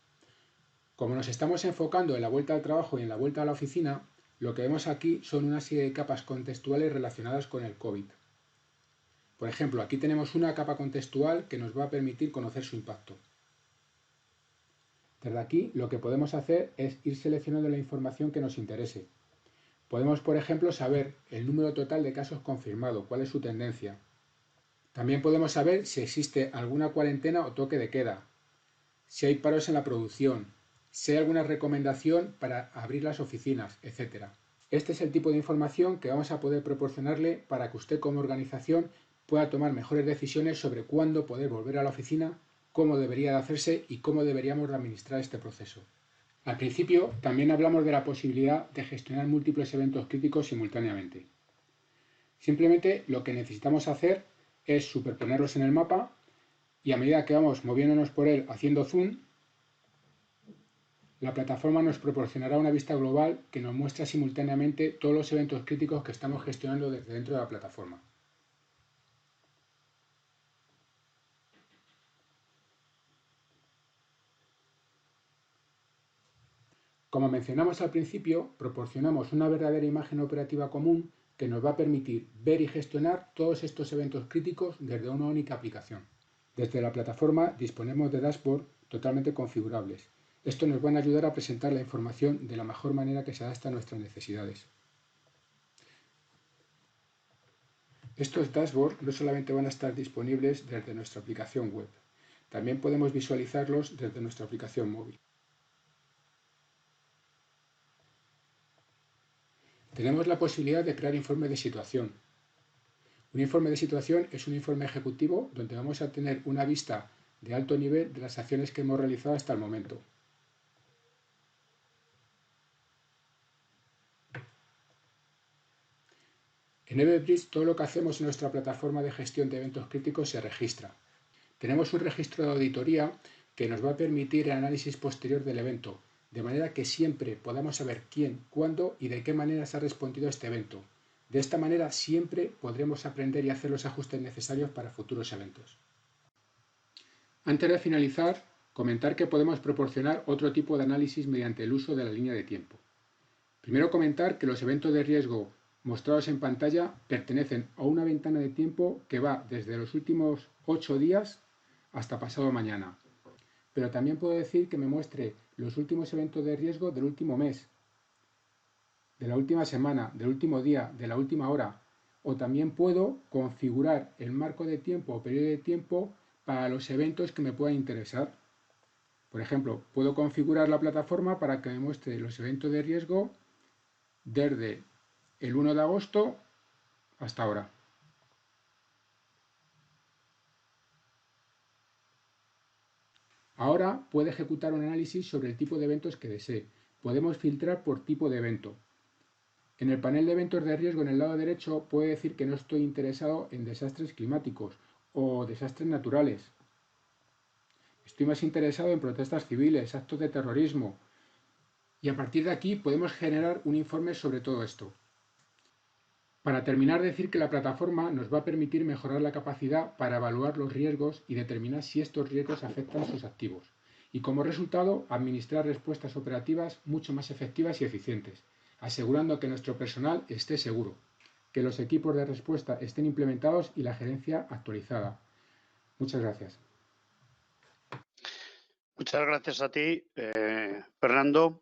Como nos estamos enfocando en la vuelta al trabajo y en la vuelta a la oficina, lo que vemos aquí son una serie de capas contextuales relacionadas con el COVID. Por ejemplo, aquí tenemos una capa contextual que nos va a permitir conocer su impacto. Desde aquí lo que podemos hacer es ir seleccionando la información que nos interese. Podemos, por ejemplo, saber el número total de casos confirmados, cuál es su tendencia. También podemos saber si existe alguna cuarentena o toque de queda, si hay paros en la producción, si hay alguna recomendación para abrir las oficinas, etc. Este es el tipo de información que vamos a poder proporcionarle para que usted como organización pueda tomar mejores decisiones sobre cuándo poder volver a la oficina, cómo debería de hacerse y cómo deberíamos de administrar este proceso. Al principio también hablamos de la posibilidad de gestionar múltiples eventos críticos simultáneamente. Simplemente lo que necesitamos hacer es superponerlos en el mapa y a medida que vamos moviéndonos por él haciendo zoom, la plataforma nos proporcionará una vista global que nos muestra simultáneamente todos los eventos críticos que estamos gestionando desde dentro de la plataforma. Como mencionamos al principio, proporcionamos una verdadera imagen operativa común que nos va a permitir ver y gestionar todos estos eventos críticos desde una única aplicación. Desde la plataforma disponemos de dashboards totalmente configurables. Esto nos va a ayudar a presentar la información de la mejor manera que se adapte a nuestras necesidades. Estos dashboards no solamente van a estar disponibles desde nuestra aplicación web, también podemos visualizarlos desde nuestra aplicación móvil. Tenemos la posibilidad de crear informes de situación. Un informe de situación es un informe ejecutivo donde vamos a tener una vista de alto nivel de las acciones que hemos realizado hasta el momento. En Everbridge todo lo que hacemos en nuestra plataforma de gestión de eventos críticos se registra. Tenemos un registro de auditoría que nos va a permitir el análisis posterior del evento, de manera que siempre podamos saber quién, cuándo y de qué manera se ha respondido a este evento. De esta manera siempre podremos aprender y hacer los ajustes necesarios para futuros eventos. Antes de finalizar, comentar que podemos proporcionar otro tipo de análisis mediante el uso de la línea de tiempo. Primero comentar que los eventos de riesgo mostrados en pantalla pertenecen a una ventana de tiempo que va desde los últimos 8 días hasta pasado mañana. Pero también puedo decir que me muestre los últimos eventos de riesgo del último mes, de la última semana, del último día, de la última hora. O también puedo configurar el marco de tiempo o periodo de tiempo para los eventos que me puedan interesar. Por ejemplo, puedo configurar la plataforma para que me muestre los eventos de riesgo desde el 1 de agosto hasta ahora. Ahora puede ejecutar un análisis sobre el tipo de eventos que desee. Podemos filtrar por tipo de evento. En el panel de eventos de riesgo en el lado derecho puedo decir que no estoy interesado en desastres climáticos o desastres naturales. Estoy más interesado en protestas civiles, actos de terrorismo. Y a partir de aquí podemos generar un informe sobre todo esto. Para terminar, decir que la plataforma nos va a permitir mejorar la capacidad para evaluar los riesgos y determinar si estos riesgos afectan sus activos. Y como resultado, administrar respuestas operativas mucho más efectivas y eficientes, asegurando que nuestro personal esté seguro, que los equipos de respuesta estén implementados y la gerencia actualizada. Muchas gracias. Muchas gracias a ti, Fernando.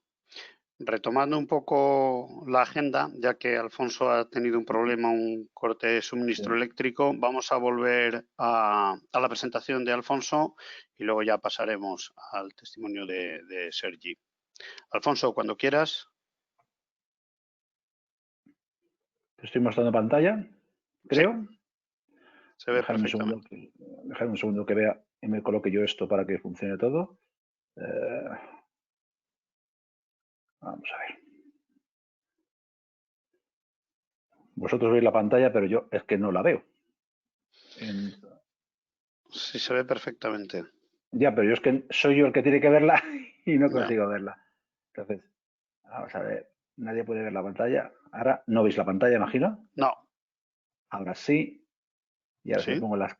Retomando un poco la agenda, ya que Alfonso ha tenido un problema, un corte de suministro eléctrico, vamos a volver a la presentación de Alfonso y luego ya pasaremos al testimonio de Sergi. Alfonso, cuando quieras. Estoy mostrando pantalla, creo. Sí. Se ve perfectamente. Dejadme un segundo que vea y me coloque yo esto para que funcione todo. Vamos a ver. Vosotros veis la pantalla, pero yo es que no la veo. Sí, se ve perfectamente. Ya, pero yo es que soy yo el que tiene que verla y no consigo verla. Entonces, vamos a ver. Nadie puede ver la pantalla. Ahora no veis la pantalla, imagino. No. Ahora sí. Y ahora ¿Sí? si pongo las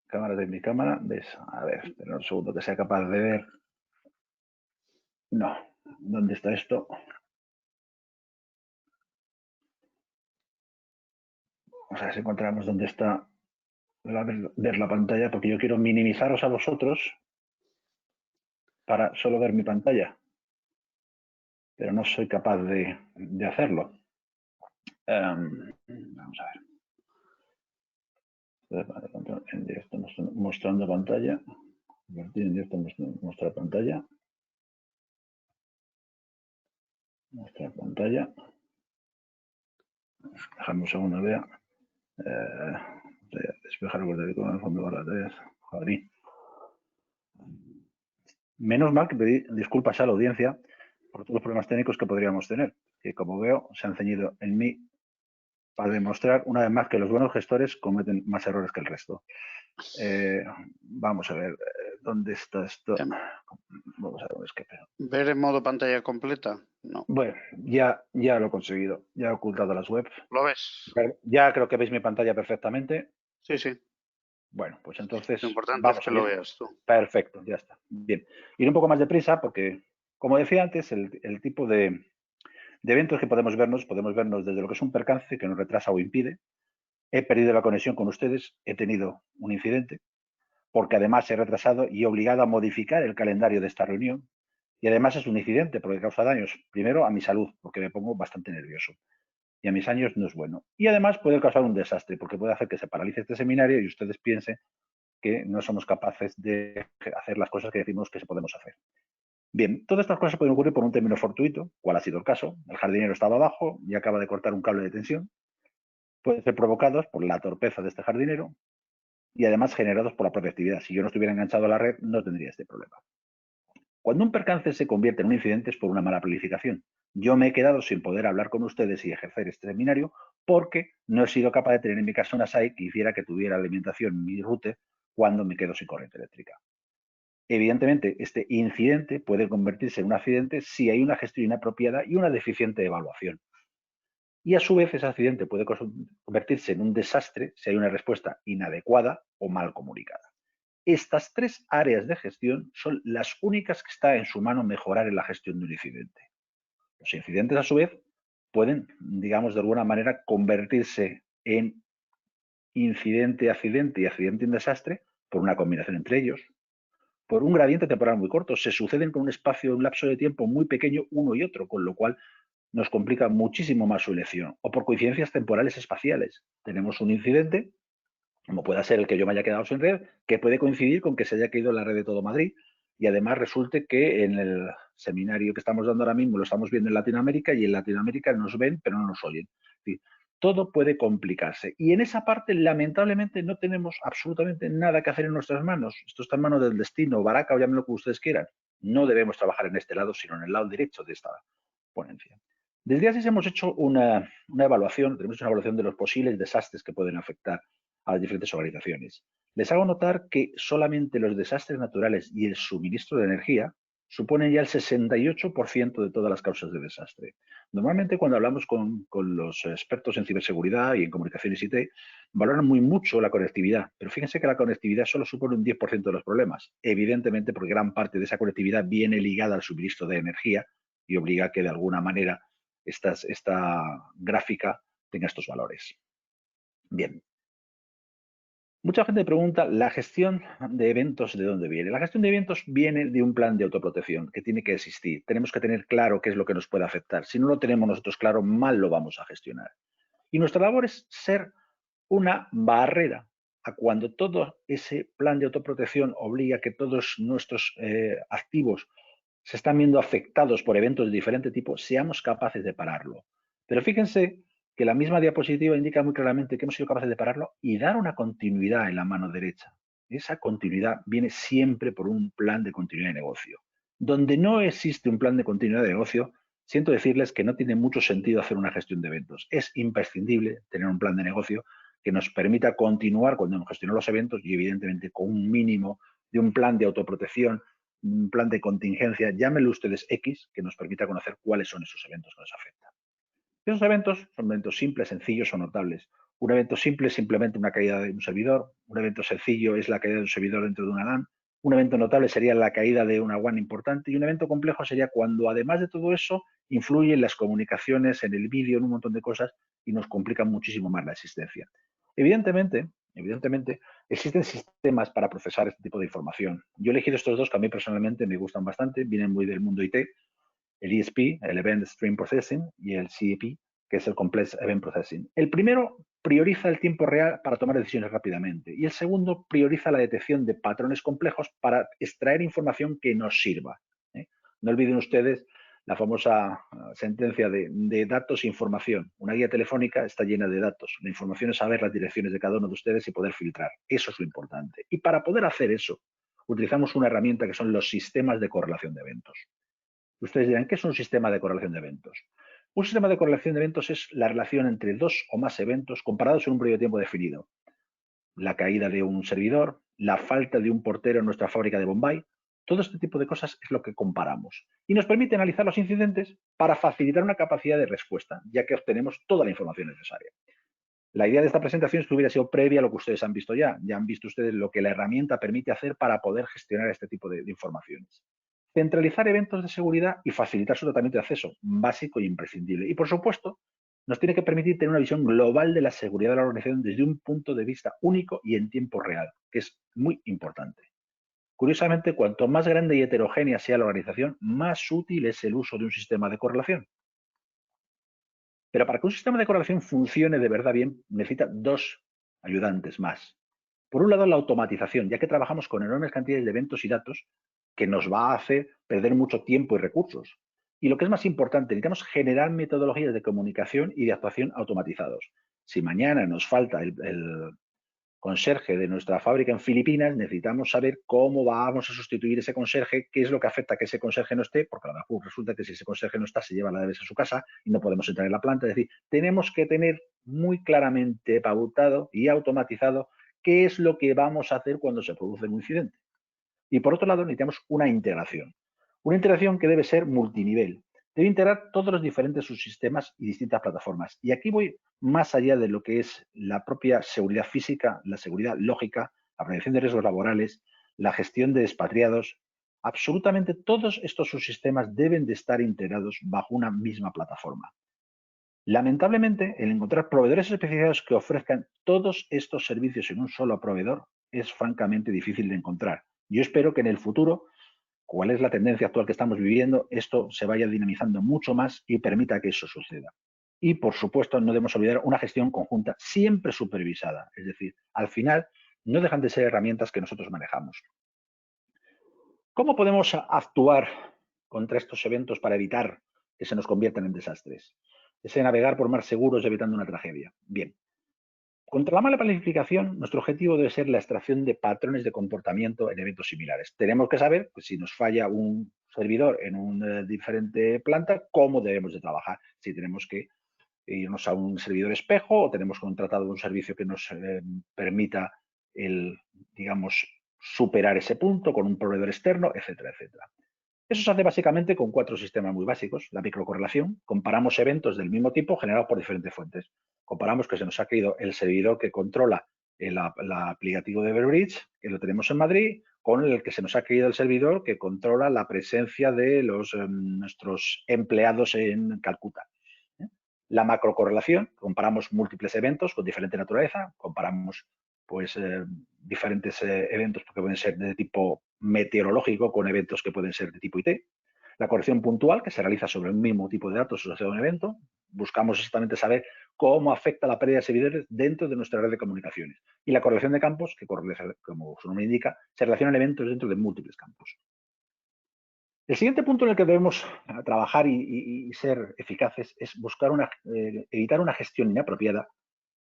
cámaras de mi cámara, ¿ves? A ver, espera un segundo que sea capaz de ver. No. ¿Dónde está esto? Vamos a ver si encontramos dónde está ver la pantalla, porque yo quiero minimizaros a vosotros para solo ver mi pantalla. Pero no soy capaz de hacerlo. Vamos a ver. En directo mostrando pantalla. Convertir en directo mostrar pantalla. Mostrar pantalla. Dejadme un segundo, vea. Despejar el borde con el fondo de las Joder. Menos mal que pedí disculpas a la audiencia por todos los problemas técnicos que podríamos tener, que como veo se han ceñido en mí para demostrar una vez más que los buenos gestores cometen más errores que el resto. Vamos a ver, ¿dónde está esto? Vamos a ver dónde es que... ¿Ver en modo pantalla completa? No. Bueno, ya lo he conseguido. Ya he ocultado las webs. ¿Lo ves? Ya creo que veis mi pantalla perfectamente. Sí, sí. Bueno, pues entonces... Lo importante es que lo veas tú. Perfecto, ya está. Bien. Ir un poco más deprisa porque, como decía antes, el tipo de eventos que podemos vernos desde lo que es un percance que nos retrasa o impide. He perdido la conexión con ustedes, he tenido un incidente, porque además he retrasado y he obligado a modificar el calendario de esta reunión. Y además es un incidente porque causa daños, primero a mi salud, porque me pongo bastante nervioso. Y a mis años no es bueno. Y además puede causar un desastre, porque puede hacer que se paralice este seminario y ustedes piensen que no somos capaces de hacer las cosas que decimos que podemos hacer. Bien, todas estas cosas pueden ocurrir por un término fortuito, cual ha sido el caso. El jardinero estaba abajo y acaba de cortar un cable de tensión. Pueden ser provocados por la torpeza de este jardinero y además generados por la propia actividad. Si yo no estuviera enganchado a la red, no tendría este problema. Cuando un percance se convierte en un incidente es por una mala planificación. Yo me he quedado sin poder hablar con ustedes y ejercer este seminario porque no he sido capaz de tener en mi casa una SAI que hiciera que tuviera alimentación en mi router cuando me quedo sin corriente eléctrica. Evidentemente, este incidente puede convertirse en un accidente si hay una gestión inapropiada y una deficiente evaluación. Y a su vez, ese accidente puede convertirse en un desastre si hay una respuesta inadecuada o mal comunicada. Estas tres áreas de gestión son las únicas que está en su mano mejorar en la gestión de un incidente. Los incidentes, a su vez, pueden, digamos, de alguna manera convertirse en incidente, accidente y accidente en desastre por una combinación entre ellos, por un gradiente temporal muy corto. Se suceden con un espacio, un lapso de tiempo muy pequeño uno y otro, con lo cual nos complica muchísimo más su elección. O por coincidencias temporales espaciales. Tenemos un incidente, como pueda ser el que yo me haya quedado sin red, que puede coincidir con que se haya caído la red de todo Madrid y además resulte que en el seminario que estamos dando ahora mismo lo estamos viendo en Latinoamérica y en Latinoamérica nos ven pero no nos oyen. Es decir, todo puede complicarse y en esa parte lamentablemente no tenemos absolutamente nada que hacer en nuestras manos. Esto está en manos del destino, Baraca o llámenlo como ustedes quieran. No debemos trabajar en este lado sino en el lado derecho de esta ponencia. Desde ASIS hemos hecho una evaluación, tenemos una evaluación de los posibles desastres que pueden afectar a las diferentes organizaciones. Les hago notar que solamente los desastres naturales y el suministro de energía suponen ya el 68% de todas las causas de desastre. Normalmente cuando hablamos con los expertos en ciberseguridad y en comunicaciones IT, valoran muy mucho la conectividad, pero fíjense que la conectividad solo supone un 10% de los problemas, evidentemente porque gran parte de esa conectividad viene ligada al suministro de energía y obliga a que de alguna manera esta gráfica tenga estos valores. Bien. Mucha gente pregunta, ¿la gestión de eventos de dónde viene? La gestión de eventos viene de un plan de autoprotección que tiene que existir. Tenemos que tener claro qué es lo que nos puede afectar. Si no lo tenemos nosotros claro, mal lo vamos a gestionar. Y nuestra labor es ser una barrera a cuando todo ese plan de autoprotección obliga a que todos nuestros activos se están viendo afectados por eventos de diferente tipo, seamos capaces de pararlo. Pero fíjense que la misma diapositiva indica muy claramente que hemos sido capaces de pararlo y dar una continuidad en la mano derecha. Esa continuidad viene siempre por un plan de continuidad de negocio. Donde no existe un plan de continuidad de negocio, siento decirles que no tiene mucho sentido hacer una gestión de eventos. Es imprescindible tener un plan de negocio que nos permita continuar cuando hemos gestionado los eventos y evidentemente con un mínimo de un plan de autoprotección, un plan de contingencia, llámenlo ustedes X, que nos permita conocer cuáles son esos eventos que nos afectan. Esos eventos son eventos simples, sencillos o notables. Un evento simple es simplemente una caída de un servidor, un evento sencillo es la caída de un servidor dentro de una LAN, un evento notable sería la caída de una WAN importante y un evento complejo sería cuando además de todo eso influye en las comunicaciones, en el vídeo, en un montón de cosas y nos complican muchísimo más la existencia. Evidentemente, existen sistemas para procesar este tipo de información. Yo he elegido estos dos que a mí personalmente me gustan bastante, vienen muy del mundo IT, el ESP, el Event Stream Processing, y el CEP, que es el Complex Event Processing. El primero prioriza el tiempo real para tomar decisiones rápidamente y el segundo prioriza la detección de patrones complejos para extraer información que nos sirva. No olviden ustedes la famosa sentencia de datos e información. Una guía telefónica está llena de datos. La información es saber las direcciones de cada uno de ustedes y poder filtrar. Eso es lo importante. Y para poder hacer eso, utilizamos una herramienta que son los sistemas de correlación de eventos. Ustedes dirán, ¿qué es un sistema de correlación de eventos? Un sistema de correlación de eventos es la relación entre dos o más eventos comparados en un periodo de tiempo definido. La caída de un servidor, la falta de un portero en nuestra fábrica de Bombay, todo este tipo de cosas es lo que comparamos y nos permite analizar los incidentes para facilitar una capacidad de respuesta, ya que obtenemos toda la información necesaria. La idea de esta presentación es que hubiera sido previa a lo que ustedes han visto ya. Ya han visto ustedes lo que la herramienta permite hacer para poder gestionar este tipo de informaciones. Centralizar eventos de seguridad y facilitar su tratamiento de acceso, básico e imprescindible. Y, por supuesto, nos tiene que permitir tener una visión global de la seguridad de la organización desde un punto de vista único y en tiempo real, que es muy importante. Curiosamente, cuanto más grande y heterogénea sea la organización, más útil es el uso de un sistema de correlación. Pero para que un sistema de correlación funcione de verdad bien, necesita dos ayudantes más. Por un lado, la automatización, ya que trabajamos con enormes cantidades de eventos y datos que nos va a hacer perder mucho tiempo y recursos. Y lo que es más importante, necesitamos generar metodologías de comunicación y de actuación automatizados. Si mañana nos falta el conserje de nuestra fábrica en Filipinas, necesitamos saber cómo vamos a sustituir ese conserje, qué es lo que afecta a que ese conserje no esté, porque a lo mejor resulta que si ese conserje no está, se lleva la llave a su casa y no podemos entrar en la planta. Es decir, tenemos que tener muy claramente pautado y automatizado qué es lo que vamos a hacer cuando se produce un incidente. Y por otro lado, necesitamos una integración que debe ser multinivel. Debe integrar todos los diferentes subsistemas y distintas plataformas. Y aquí voy más allá de lo que es la propia seguridad física, la seguridad lógica, la prevención de riesgos laborales, la gestión de expatriados. Absolutamente todos estos subsistemas deben de estar integrados bajo una misma plataforma. Lamentablemente, el encontrar proveedores especializados que ofrezcan todos estos servicios en un solo proveedor es francamente difícil de encontrar. Yo espero que en el futuro, cuál es la tendencia actual que estamos viviendo, esto se vaya dinamizando mucho más y permita que eso suceda. Y, por supuesto, no debemos olvidar una gestión conjunta siempre supervisada. Es decir, al final, no dejan de ser herramientas que nosotros manejamos. ¿Cómo podemos actuar contra estos eventos para evitar que se nos conviertan en desastres? Ese navegar por mar seguros evitando una tragedia. Bien. Contra la mala planificación, nuestro objetivo debe ser la extracción de patrones de comportamiento en eventos similares. Tenemos que saber que si nos falla un servidor en una diferente planta, cómo debemos de trabajar. Si tenemos que irnos a un servidor espejo o tenemos contratado un servicio que nos permita digamos, superar ese punto con un proveedor externo, etcétera, etcétera. Eso se hace básicamente con 4 sistemas muy básicos. La microcorrelación, comparamos eventos del mismo tipo generados por diferentes fuentes. Comparamos que se nos ha caído el servidor que controla el aplicativo de Everbridge, que lo tenemos en Madrid, con el que se nos ha caído el servidor que controla la presencia de nuestros empleados en Calcuta. La macrocorrelación, comparamos múltiples eventos con diferente naturaleza, comparamos pues diferentes eventos que pueden ser de tipo meteorológico con eventos que pueden ser de tipo IT. La corrección puntual, que se realiza sobre un mismo tipo de datos asociado a un evento. Buscamos exactamente saber cómo afecta la pérdida de servidores dentro de nuestra red de comunicaciones. Y la corrección de campos, que como su nombre indica, se relacionan eventos dentro de múltiples campos. El siguiente punto en el que debemos trabajar y ser eficaces es buscar evitar una gestión inapropiada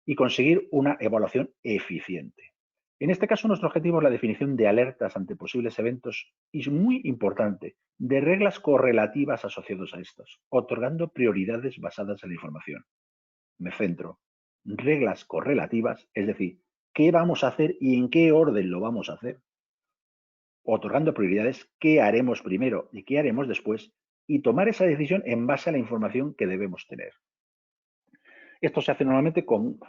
y conseguir una evaluación eficiente. En este caso, nuestro objetivo es la definición de alertas ante posibles eventos y, es muy importante, de reglas correlativas asociadas a estos, otorgando prioridades basadas en la información. Me centro. Reglas correlativas, es decir, qué vamos a hacer y en qué orden lo vamos a hacer, otorgando prioridades, qué haremos primero y qué haremos después, y tomar esa decisión en base a la información que debemos tener. Esto se hace normalmente con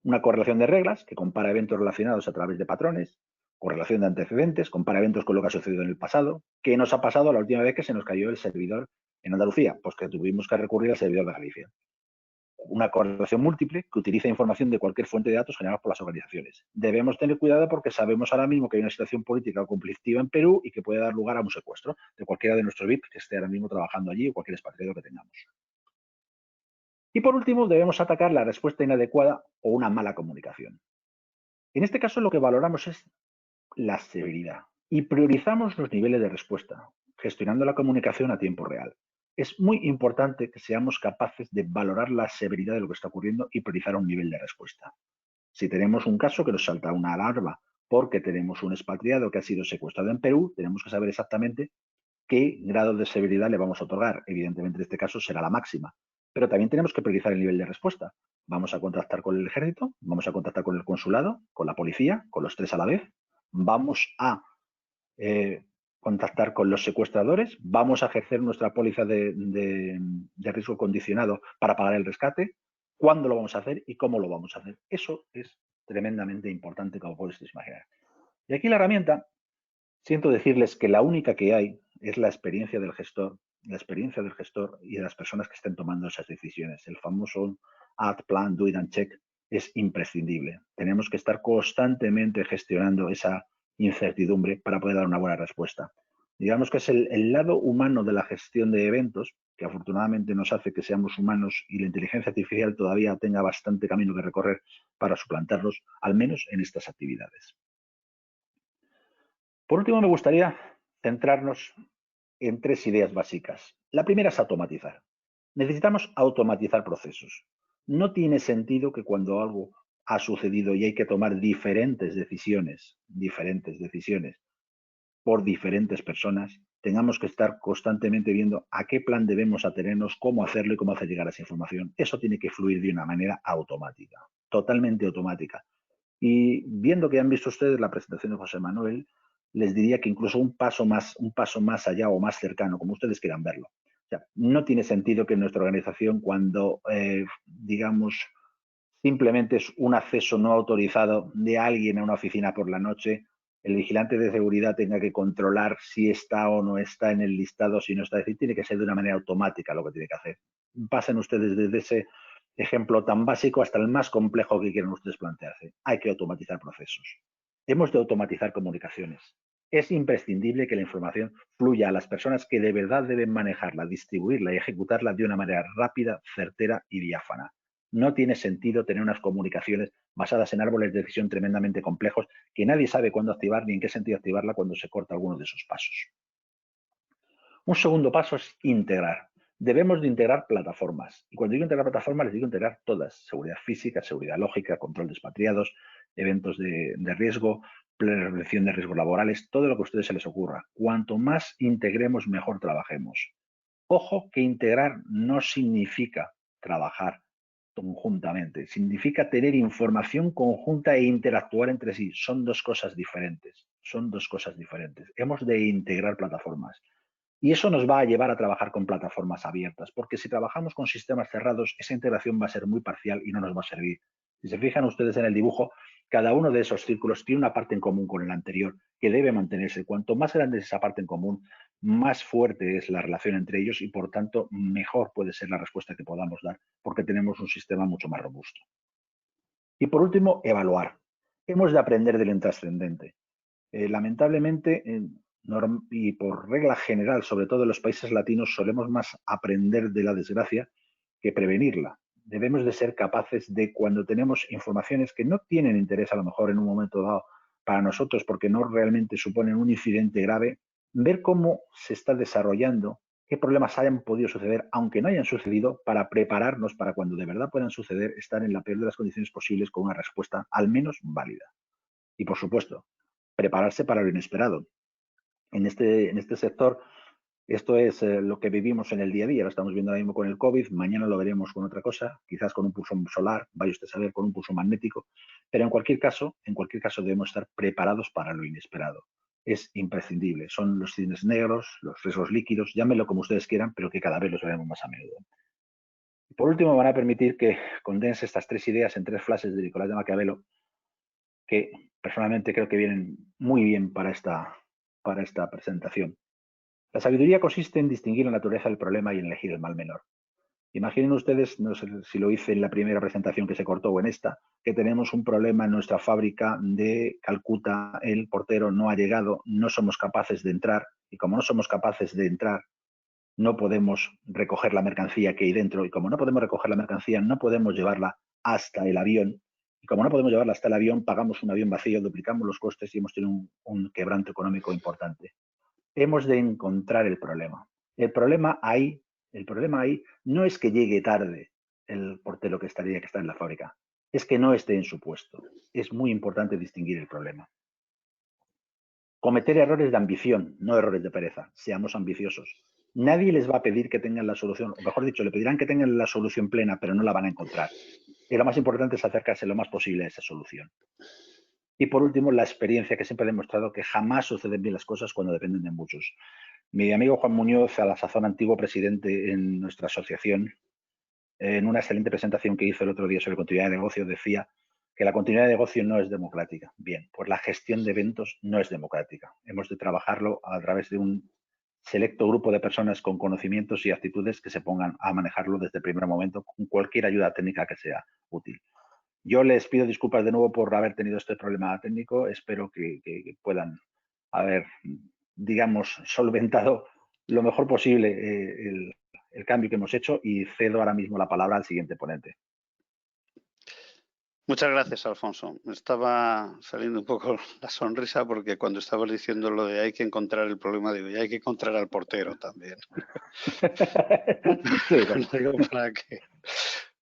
una correlación de reglas que compara eventos relacionados a través de patrones, correlación de antecedentes, compara eventos con lo que ha sucedido en el pasado. ¿Qué nos ha pasado la última vez que se nos cayó el servidor en Andalucía? Pues que tuvimos que recurrir al servidor de Galicia. Una correlación múltiple que utiliza información de cualquier fuente de datos generada por las organizaciones. Debemos tener cuidado porque sabemos ahora mismo que hay una situación política o conflictiva en Perú y que puede dar lugar a un secuestro de cualquiera de nuestros VIP que esté ahora mismo trabajando allí o cualquier expatriado que tengamos. Y por último, debemos atacar la respuesta inadecuada o una mala comunicación. En este caso, lo que valoramos es la severidad y priorizamos los niveles de respuesta, gestionando la comunicación a tiempo real. Es muy importante que seamos capaces de valorar la severidad de lo que está ocurriendo y priorizar un nivel de respuesta. Si tenemos un caso que nos salta una alarma porque tenemos un expatriado que ha sido secuestrado en Perú, tenemos que saber exactamente qué grado de severidad le vamos a otorgar. Evidentemente, en este caso será la máxima. Pero también tenemos que priorizar el nivel de respuesta. Vamos a contactar con el ejército, vamos a contactar con el consulado, con la policía, con los 3 a la vez. Vamos a contactar con los secuestradores, vamos a ejercer nuestra póliza de riesgo condicionado para pagar el rescate, cuándo lo vamos a hacer y cómo lo vamos a hacer. Eso es tremendamente importante, como podéis imaginar. Y aquí la herramienta, siento decirles que la única que hay es la experiencia del gestor y de las personas que estén tomando esas decisiones. El famoso add, plan, do it and check es imprescindible. Tenemos que estar constantemente gestionando esa incertidumbre para poder dar una buena respuesta. Digamos que es el lado humano de la gestión de eventos, que afortunadamente nos hace que seamos humanos y la inteligencia artificial todavía tenga bastante camino que recorrer para suplantarlos, al menos en estas actividades. Por último, me gustaría centrarnos en 3 ideas básicas. La primera es automatizar. Necesitamos automatizar procesos. No tiene sentido que cuando algo ha sucedido y hay que tomar diferentes decisiones por diferentes personas, tengamos que estar constantemente viendo a qué plan debemos atenernos, cómo hacerlo y cómo hacer llegar esa información. Eso tiene que fluir de una manera automática, totalmente automática. Y viendo que han visto ustedes la presentación de José Manuel, les diría que incluso un paso más allá o más cercano, como ustedes quieran verlo. O sea, no tiene sentido que en nuestra organización, cuando, digamos, simplemente es un acceso no autorizado de alguien a una oficina por la noche, el vigilante de seguridad tenga que controlar si está o no está en el listado, si no está. Es decir, tiene que ser de una manera automática lo que tiene que hacer. Pasen ustedes desde ese ejemplo tan básico hasta el más complejo que quieran ustedes plantearse. Hay que automatizar procesos. Hemos de automatizar comunicaciones. Es imprescindible que la información fluya a las personas que de verdad deben manejarla, distribuirla y ejecutarla de una manera rápida, certera y diáfana. No tiene sentido tener unas comunicaciones basadas en árboles de decisión tremendamente complejos que nadie sabe cuándo activar ni en qué sentido activarla cuando se corta alguno de esos pasos. Un segundo paso es integrar. Debemos de integrar plataformas. Y cuando digo integrar plataformas, les digo integrar todas. Seguridad física, seguridad lógica, control de expatriados, eventos de riesgo, prevención de riesgos laborales, todo lo que a ustedes se les ocurra. Cuanto más integremos, mejor trabajemos. Ojo que integrar no significa trabajar conjuntamente, significa tener información conjunta e interactuar entre sí. Son dos cosas diferentes, son dos cosas diferentes. Hemos de integrar plataformas. Y eso nos va a llevar a trabajar con plataformas abiertas, porque si trabajamos con sistemas cerrados, esa integración va a ser muy parcial y no nos va a servir. Si se fijan ustedes en el dibujo, cada uno de esos círculos tiene una parte en común con el anterior que debe mantenerse. Cuanto más grande es esa parte en común, más fuerte es la relación entre ellos y, por tanto, mejor puede ser la respuesta que podamos dar, porque tenemos un sistema mucho más robusto. Y, por último, evaluar. Hemos de aprender del intrascendente. Lamentablemente, y por regla general, sobre todo en los países latinos, solemos más aprender de la desgracia que prevenirla. Debemos de ser capaces de, cuando tenemos informaciones que no tienen interés a lo mejor en un momento dado para nosotros porque no realmente suponen un incidente grave, ver cómo se está desarrollando, qué problemas hayan podido suceder, aunque no hayan sucedido, para prepararnos para cuando de verdad puedan suceder, estar en la peor de las condiciones posibles con una respuesta al menos válida. Y, por supuesto, prepararse para lo inesperado. En este sector, esto es lo que vivimos en el día a día. Lo estamos viendo ahora mismo con el COVID, mañana lo veremos con otra cosa, quizás con un pulso solar, vaya usted a saber, con un pulso magnético, pero en cualquier caso debemos estar preparados para lo inesperado. Es imprescindible. Son los cisnes negros, los riesgos líquidos, llámenlo como ustedes quieran, pero que cada vez los veremos más a menudo. Por último, me van a permitir que condense estas tres ideas en tres frases de Nicolás de Maquiavelo, que personalmente creo que vienen muy bien para esta presentación. La sabiduría consiste en distinguir la naturaleza del problema y en elegir el mal menor. Imaginen ustedes, no sé si lo hice en la primera presentación que se cortó o en esta, que tenemos un problema en nuestra fábrica de Calcuta, el portero no ha llegado, no somos capaces de entrar, y como no somos capaces de entrar, no podemos recoger la mercancía que hay dentro, y como no podemos recoger la mercancía, no podemos llevarla hasta el avión. Y como no podemos llevarla hasta el avión, pagamos un avión vacío, duplicamos los costes y hemos tenido un quebranto económico importante. Hemos de encontrar el problema. El problema ahí no es que llegue tarde el portero que estaría que está en la fábrica, es que no esté en su puesto. Es muy importante distinguir el problema. Cometer errores de ambición, no errores de pereza. Seamos ambiciosos. Nadie les va a pedir que tengan la solución, o mejor dicho, le pedirán que tengan la solución plena, pero no la van a encontrar. Y lo más importante es acercarse lo más posible a esa solución. Y por último, la experiencia, que siempre ha demostrado que jamás suceden bien las cosas cuando dependen de muchos. Mi amigo Juan Muñoz, a la sazón antiguo presidente en nuestra asociación, en una excelente presentación que hizo el otro día sobre continuidad de negocio, decía que la continuidad de negocio no es democrática. Bien, pues la gestión de eventos no es democrática. Hemos de trabajarlo a través de un selecto grupo de personas con conocimientos y actitudes que se pongan a manejarlo desde el primer momento con cualquier ayuda técnica que sea útil. Yo les pido disculpas de nuevo por haber tenido este problema técnico. Espero que puedan haber, digamos, solventado lo mejor posible el cambio que hemos hecho, y cedo ahora mismo la palabra al siguiente ponente. Muchas gracias, Alfonso. Me estaba saliendo un poco la sonrisa porque cuando estabas diciendo lo de hay que encontrar el problema, digo, y hay que encontrar al portero también. Sí, bueno. Digo, ¿para qué?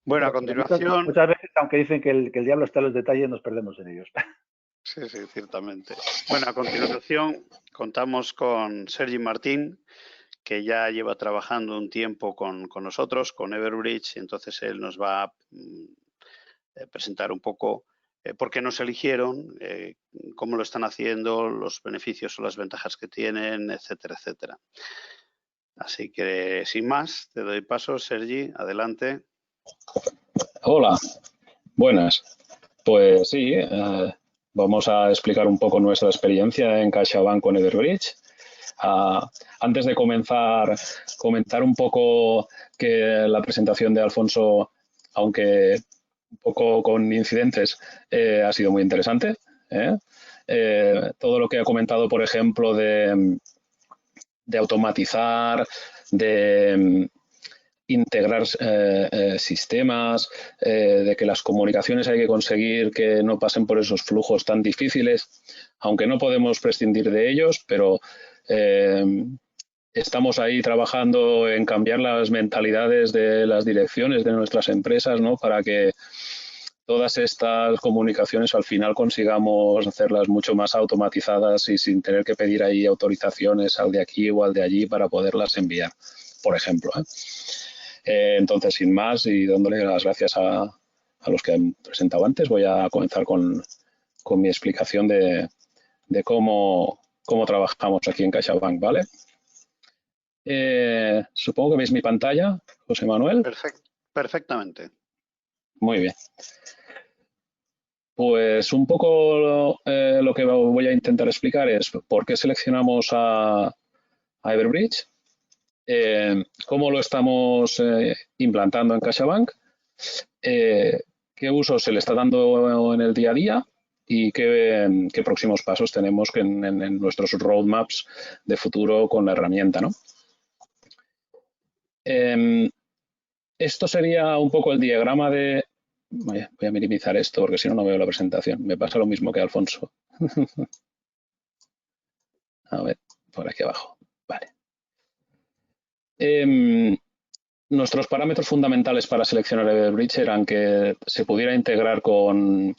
Bueno, a continuación... Muchas veces, aunque dicen que el diablo está en los detalles, nos perdemos en ellos. Sí, sí, ciertamente. Bueno, a continuación contamos con Sergi Martín, que ya lleva trabajando un tiempo con nosotros, con Everbridge, y entonces él nos va a presentar un poco por qué nos eligieron, cómo lo están haciendo, los beneficios o las ventajas que tienen, etcétera, etcétera. Así que, sin más, te doy paso, Sergi, adelante. Hola, buenas. Pues sí, vamos a explicar un poco nuestra experiencia en CaixaBank con Everbridge. Antes de comenzar, comentar un poco que la presentación de Alfonso, aunque un poco con incidentes, ha sido muy interesante. Todo lo que ha comentado, por ejemplo, de automatizar, de integrar sistemas, de que las comunicaciones hay que conseguir que no pasen por esos flujos tan difíciles, aunque no podemos prescindir de ellos, pero estamos ahí trabajando en cambiar las mentalidades de las direcciones de nuestras empresas, ¿no? Para que todas estas comunicaciones al final consigamos hacerlas mucho más automatizadas y sin tener que pedir ahí autorizaciones al de aquí o al de allí para poderlas enviar, por ejemplo. Entonces, sin más y dándole las gracias a los que han presentado antes, voy a comenzar con mi explicación de cómo trabajamos aquí en CaixaBank, ¿vale? Supongo que veis mi pantalla, José Manuel. Perfectamente. Muy bien. Pues un poco lo que voy a intentar explicar es por qué seleccionamos a Everbridge, cómo lo estamos implantando en CaixaBank, qué uso se le está dando en el día a día y qué próximos pasos tenemos en nuestros roadmaps de futuro con la herramienta, ¿no? Esto sería un poco el diagrama de... Voy a minimizar esto porque si no, no veo la presentación. Me pasa lo mismo que Alfonso. A ver, por aquí abajo. Vale. Nuestros parámetros fundamentales para seleccionar Everbridge eran que se pudiera integrar con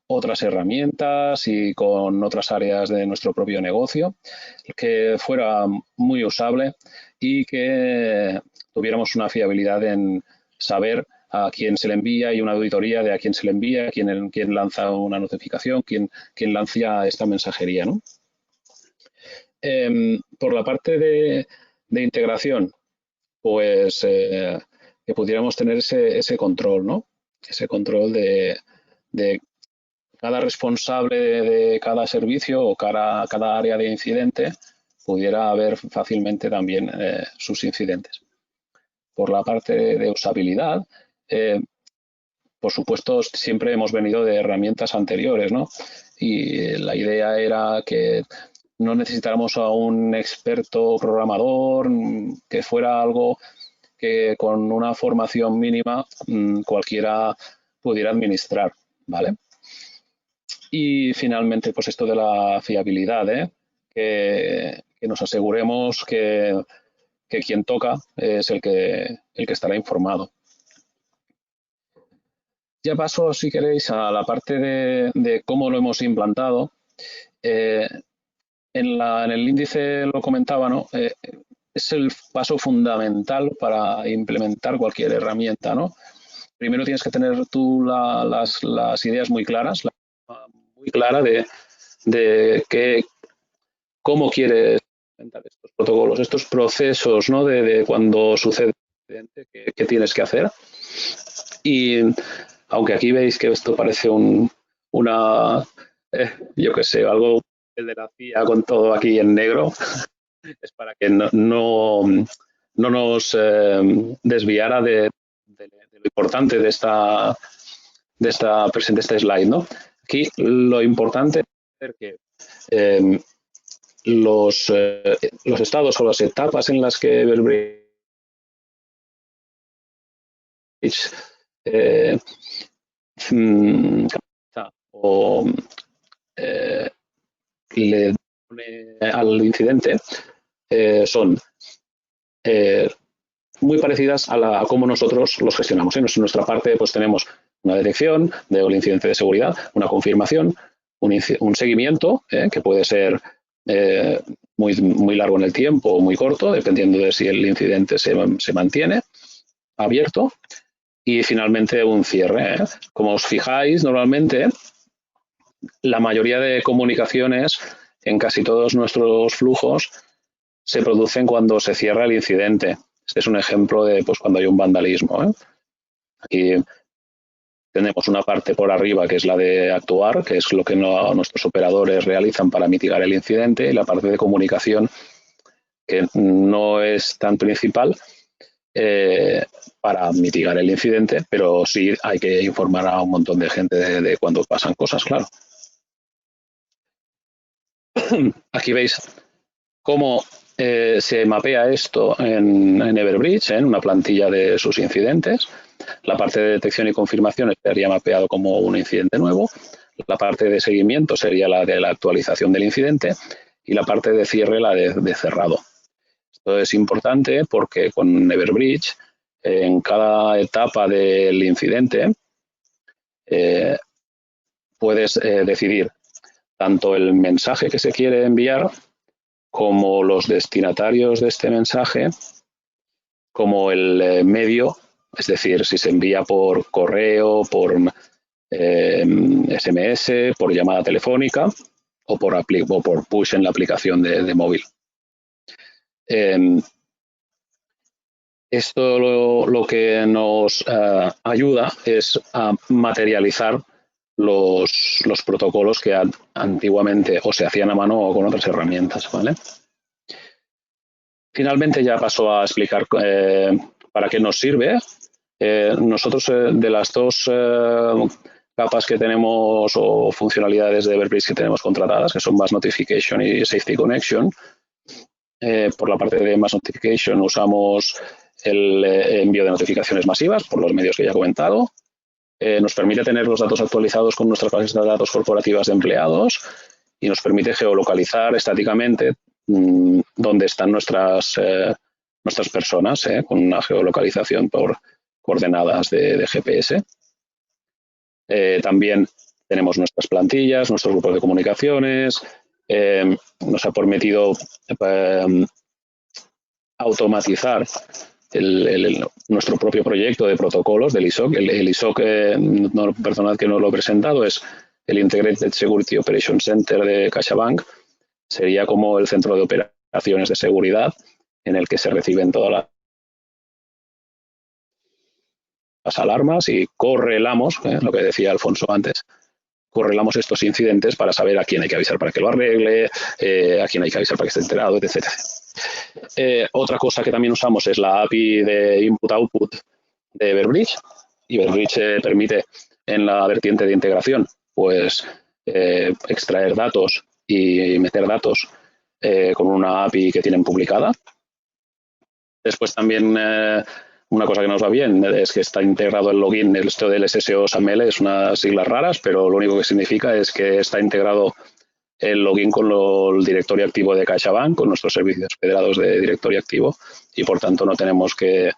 otras herramientas y con otras áreas de nuestro propio negocio, que fuera muy usable y que tuviéramos una fiabilidad en saber a quién se le envía y una auditoría de a quién se le envía, quién lanza una notificación, quién lanza esta mensajería, ¿no? Por la parte de integración, pues que pudiéramos tener ese control, ¿no? Ese control de cada responsable de cada servicio o cada área de incidente pudiera ver fácilmente también sus incidentes. Por la parte de usabilidad, por supuesto, siempre hemos venido de herramientas anteriores, ¿no? Y la idea era que no necesitáramos a un experto programador, que fuera algo que con una formación mínima cualquiera pudiera administrar, ¿vale? Y finalmente, pues esto de la fiabilidad, que nos aseguremos que quien toca es el que estará informado. Ya paso, si queréis, a la parte de cómo lo hemos implantado. En el índice lo comentaba, ¿no? Es el paso fundamental para implementar cualquier herramienta, ¿no? Primero tienes que tener tú las ideas muy claras, muy clara de cómo quieres implementar estos protocolos, estos procesos, ¿no? De cuando sucede un incidente, qué tienes que hacer. Y aunque aquí veis que esto parece yo qué sé, algo de la CIA con todo aquí en negro, es para que no nos desviara de lo importante de esta este slide, ¿no? Aquí lo importante es hacer que los estados o las etapas en las que Everbridge o le pone al incidente son muy parecidas a cómo nosotros los gestionamos. En nuestra parte pues tenemos una detección del incidente de seguridad, una confirmación, un seguimiento que puede ser muy largo en el tiempo o muy corto, dependiendo de si el incidente se mantiene abierto, y finalmente un cierre. Como os fijáis, normalmente la mayoría de comunicaciones en casi todos nuestros flujos se producen cuando se cierra el incidente. Este es un ejemplo de pues, cuando hay un vandalismo. Aquí tenemos una parte por arriba que es la de actuar, que es lo que nuestros operadores realizan para mitigar el incidente, y la parte de comunicación, que no es tan principal para mitigar el incidente, pero sí hay que informar a un montón de gente de cuando pasan cosas, claro. Aquí veis cómo se mapea esto en Everbridge, en una plantilla de sus incidentes. La parte de detección y confirmación estaría mapeado como un incidente nuevo. La parte de seguimiento sería la de la actualización del incidente y la parte de cierre la de cerrado. Esto es importante porque con Everbridge, en cada etapa del incidente, puedes decidir tanto el mensaje que se quiere enviar como los destinatarios de este mensaje, como el medio, es decir, si se envía por correo, por SMS, por llamada telefónica o por push en la aplicación de móvil. Esto lo que nos ayuda es a materializar los protocolos que antiguamente o se hacían a mano o con otras herramientas, ¿vale? Finalmente ya paso a explicar para qué nos sirve. Nosotros de las dos capas que tenemos o funcionalidades de Everbridge que tenemos contratadas, que son Mass Notification y Safety Connection, por la parte de Mass Notification usamos el envío de notificaciones masivas por los medios que ya he comentado. Nos permite tener los datos actualizados con nuestras bases de datos corporativas de empleados y nos permite geolocalizar estáticamente dónde están nuestras personas, con una geolocalización por coordenadas de GPS. También tenemos nuestras plantillas, nuestros grupos de comunicaciones. Nos ha permitido automatizar nuestro propio proyecto de protocolos del ISOC. El ISOC, perdonad que no lo he presentado, es el Integrated Security Operation Center de CaixaBank. Sería como el centro de operaciones de seguridad en el que se reciben todas las alarmas y correlamos, lo que decía Alfonso antes, correlamos estos incidentes para saber a quién hay que avisar para que lo arregle, a quién hay que avisar para que esté enterado, etc. Otra cosa que también usamos es la API de Input-Output de Everbridge. Everbridge permite en la vertiente de integración pues extraer datos y meter datos con una API que tienen publicada. Después también una cosa que nos va bien es que está integrado el login, esto del SSO SAML es unas siglas raras, pero lo único que significa es que está integrado el login con el directorio activo de CaixaBank, con nuestros servicios federados de directorio activo y por tanto no tenemos que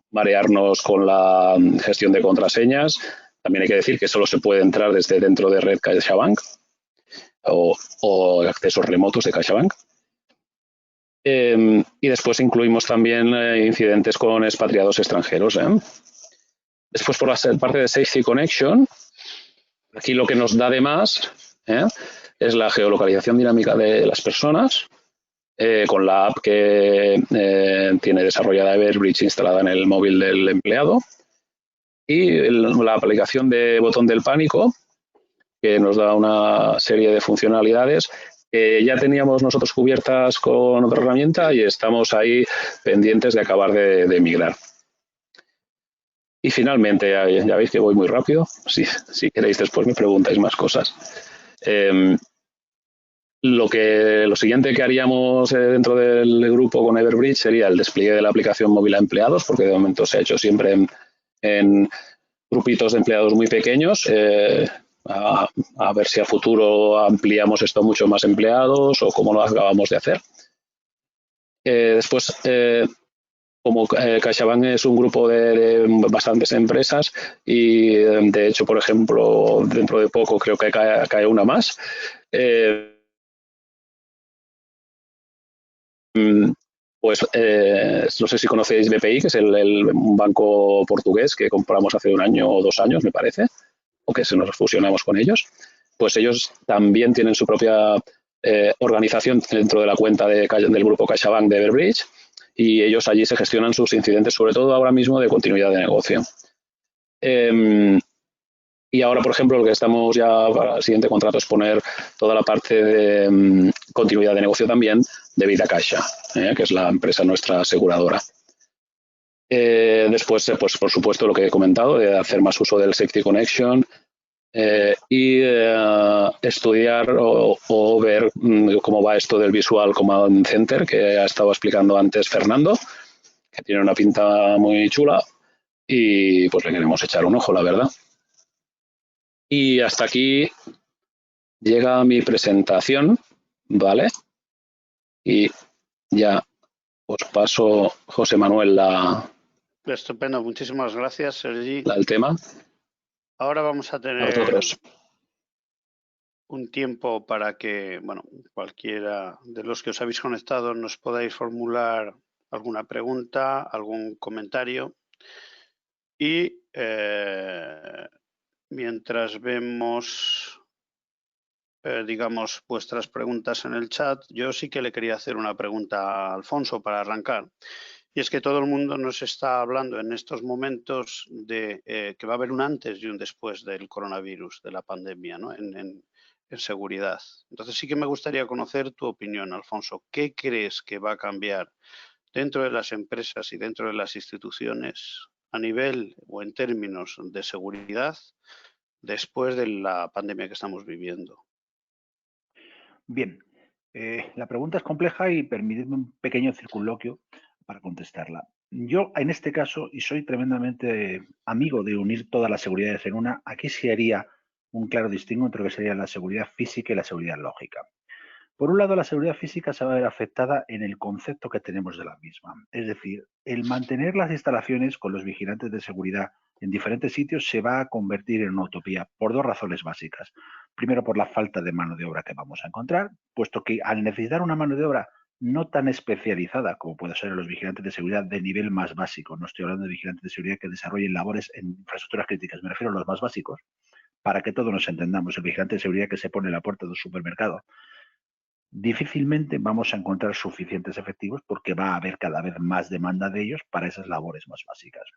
marearnos con la gestión de contraseñas. También hay que decir que solo se puede entrar desde dentro de red CaixaBank o accesos remotos de CaixaBank. Y después incluimos también incidentes con expatriados extranjeros. Después, por la parte de Safety Connection, aquí lo que nos da de más es la geolocalización dinámica de las personas con la app que tiene desarrollada Everbridge instalada en el móvil del empleado y la aplicación de botón del pánico que nos da una serie de funcionalidades que ya teníamos nosotros cubiertas con otra herramienta y estamos ahí pendientes de acabar de migrar. Y finalmente, ya veis que voy muy rápido, si queréis después me preguntáis más cosas. Lo siguiente que haríamos dentro del grupo con Everbridge sería el despliegue de la aplicación móvil a empleados, porque de momento se ha hecho siempre en grupitos de empleados muy pequeños. A ver si a futuro ampliamos esto a mucho más empleados o cómo lo acabamos de hacer. Después, como CaixaBank es un grupo de bastantes empresas y de hecho, por ejemplo, dentro de poco creo que cae una más. Pues no sé si conocéis BPI, que es un banco portugués que compramos hace 1 año o 2 años, me parece, o que nos fusionamos con ellos. Pues ellos también tienen su propia organización dentro de la cuenta del grupo CaixaBank de Everbridge y ellos allí se gestionan sus incidentes, sobre todo ahora mismo de continuidad de negocio. Y ahora, por ejemplo, lo que estamos ya para el siguiente contrato es poner toda la parte de continuidad de negocio también de Vida Caixa, que es la empresa nuestra aseguradora. Después, pues por supuesto, lo que he comentado, de hacer más uso del Safety Connection y estudiar o ver cómo va esto del Visual Command Center, que ha estado explicando antes Fernando, que tiene una pinta muy chula y pues le queremos echar un ojo, la verdad. Y hasta aquí llega mi presentación, ¿vale? Y ya os paso, José Manuel, Estupendo, muchísimas gracias, Sergi. el tema. Ahora vamos a tener un tiempo para que, bueno, cualquiera de los que os habéis conectado nos podáis formular alguna pregunta, algún comentario. Y mientras vemos, digamos, vuestras preguntas en el chat, yo sí que le quería hacer una pregunta a Alfonso para arrancar. Y es que todo el mundo nos está hablando en estos momentos de que va a haber un antes y un después del coronavirus, de la pandemia, ¿no? en seguridad. Entonces sí que me gustaría conocer tu opinión, Alfonso. ¿Qué crees que va a cambiar dentro de las empresas y dentro de las instituciones a nivel o en términos de seguridad después de la pandemia que estamos viviendo? Bien, la pregunta es compleja y permitidme un pequeño circunloquio para contestarla. Yo, en este caso, y soy tremendamente amigo de unir todas las seguridades en una, aquí sí haría un claro distingo entre lo que sería la seguridad física y la seguridad lógica. Por un lado, la seguridad física se va a ver afectada en el concepto que tenemos de la misma. Es decir, el mantener las instalaciones con los vigilantes de seguridad en diferentes sitios se va a convertir en una utopía por dos razones básicas. Primero, por la falta de mano de obra que vamos a encontrar, puesto que al necesitar una mano de obra no tan especializada como puede ser los vigilantes de seguridad de nivel más básico, no estoy hablando de vigilantes de seguridad que desarrollen labores en infraestructuras críticas, me refiero a los más básicos, para que todos nos entendamos, el vigilante de seguridad que se pone en la puerta de un supermercado, difícilmente vamos a encontrar suficientes efectivos porque va a haber cada vez más demanda de ellos para esas labores más básicas.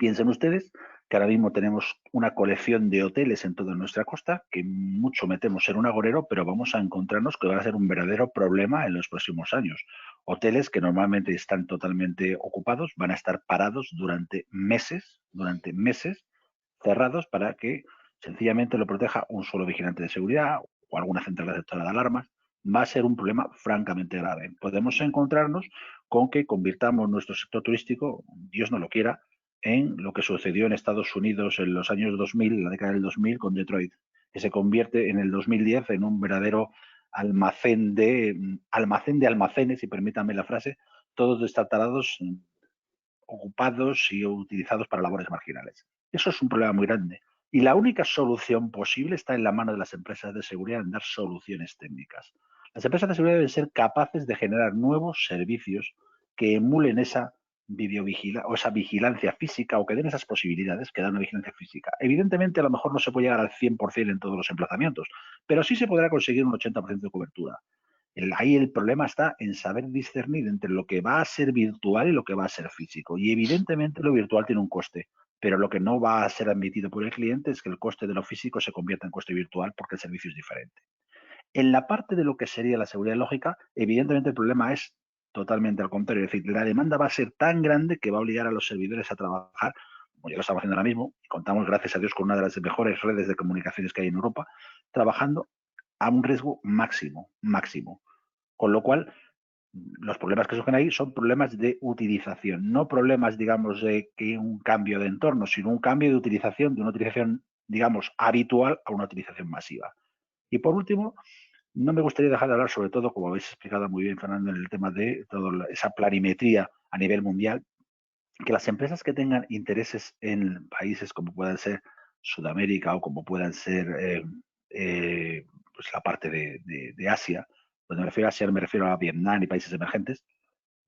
Piensen ustedes que ahora mismo tenemos una colección de hoteles en toda nuestra costa que mucho metemos en un agorero, pero vamos a encontrarnos que va a ser un verdadero problema en los próximos años. Hoteles que normalmente están totalmente ocupados van a estar parados durante meses, cerrados para que sencillamente lo proteja un solo vigilante de seguridad o alguna central receptora de alarmas. Va a ser un problema francamente grave. Podemos encontrarnos con que convirtamos nuestro sector turístico, Dios no lo quiera, en lo que sucedió en Estados Unidos en los años 2000, la década del 2000, con Detroit, que se convierte en el 2010 en un verdadero almacén de almacenes, si permítanme la frase, todos destatalados, ocupados y utilizados para labores marginales. Eso es un problema muy grande. Y la única solución posible está en la mano de las empresas de seguridad en dar soluciones técnicas. Las empresas de seguridad deben ser capaces de generar nuevos servicios que emulen esa esa vigilancia física o que den esas posibilidades que da una vigilancia física. Evidentemente, a lo mejor no se puede llegar al 100% en todos los emplazamientos, pero sí se podrá conseguir un 80% de cobertura. Ahí el problema está en saber discernir entre lo que va a ser virtual y lo que va a ser físico. Y evidentemente lo virtual tiene un coste, pero lo que no va a ser admitido por el cliente es que el coste de lo físico se convierta en coste virtual porque el servicio es diferente. En la parte de lo que sería la seguridad lógica, evidentemente el problema es totalmente al contrario. Es decir, la demanda va a ser tan grande que va a obligar a los servidores a trabajar, como ya lo estamos haciendo ahora mismo, y contamos, gracias a Dios, con una de las mejores redes de comunicaciones que hay en Europa, trabajando a un riesgo máximo. Con lo cual, los problemas que surgen ahí son problemas de utilización, no problemas, digamos, de que un cambio de entorno, sino un cambio de utilización, de una utilización, digamos, habitual a una utilización masiva. Y por último, no me gustaría dejar de hablar, sobre todo, como habéis explicado muy bien, Fernando, en el tema de toda esa planimetría a nivel mundial, que las empresas que tengan intereses en países como puedan ser Sudamérica o como puedan ser pues la parte de Asia, cuando me refiero a Asia me refiero a Vietnam y países emergentes,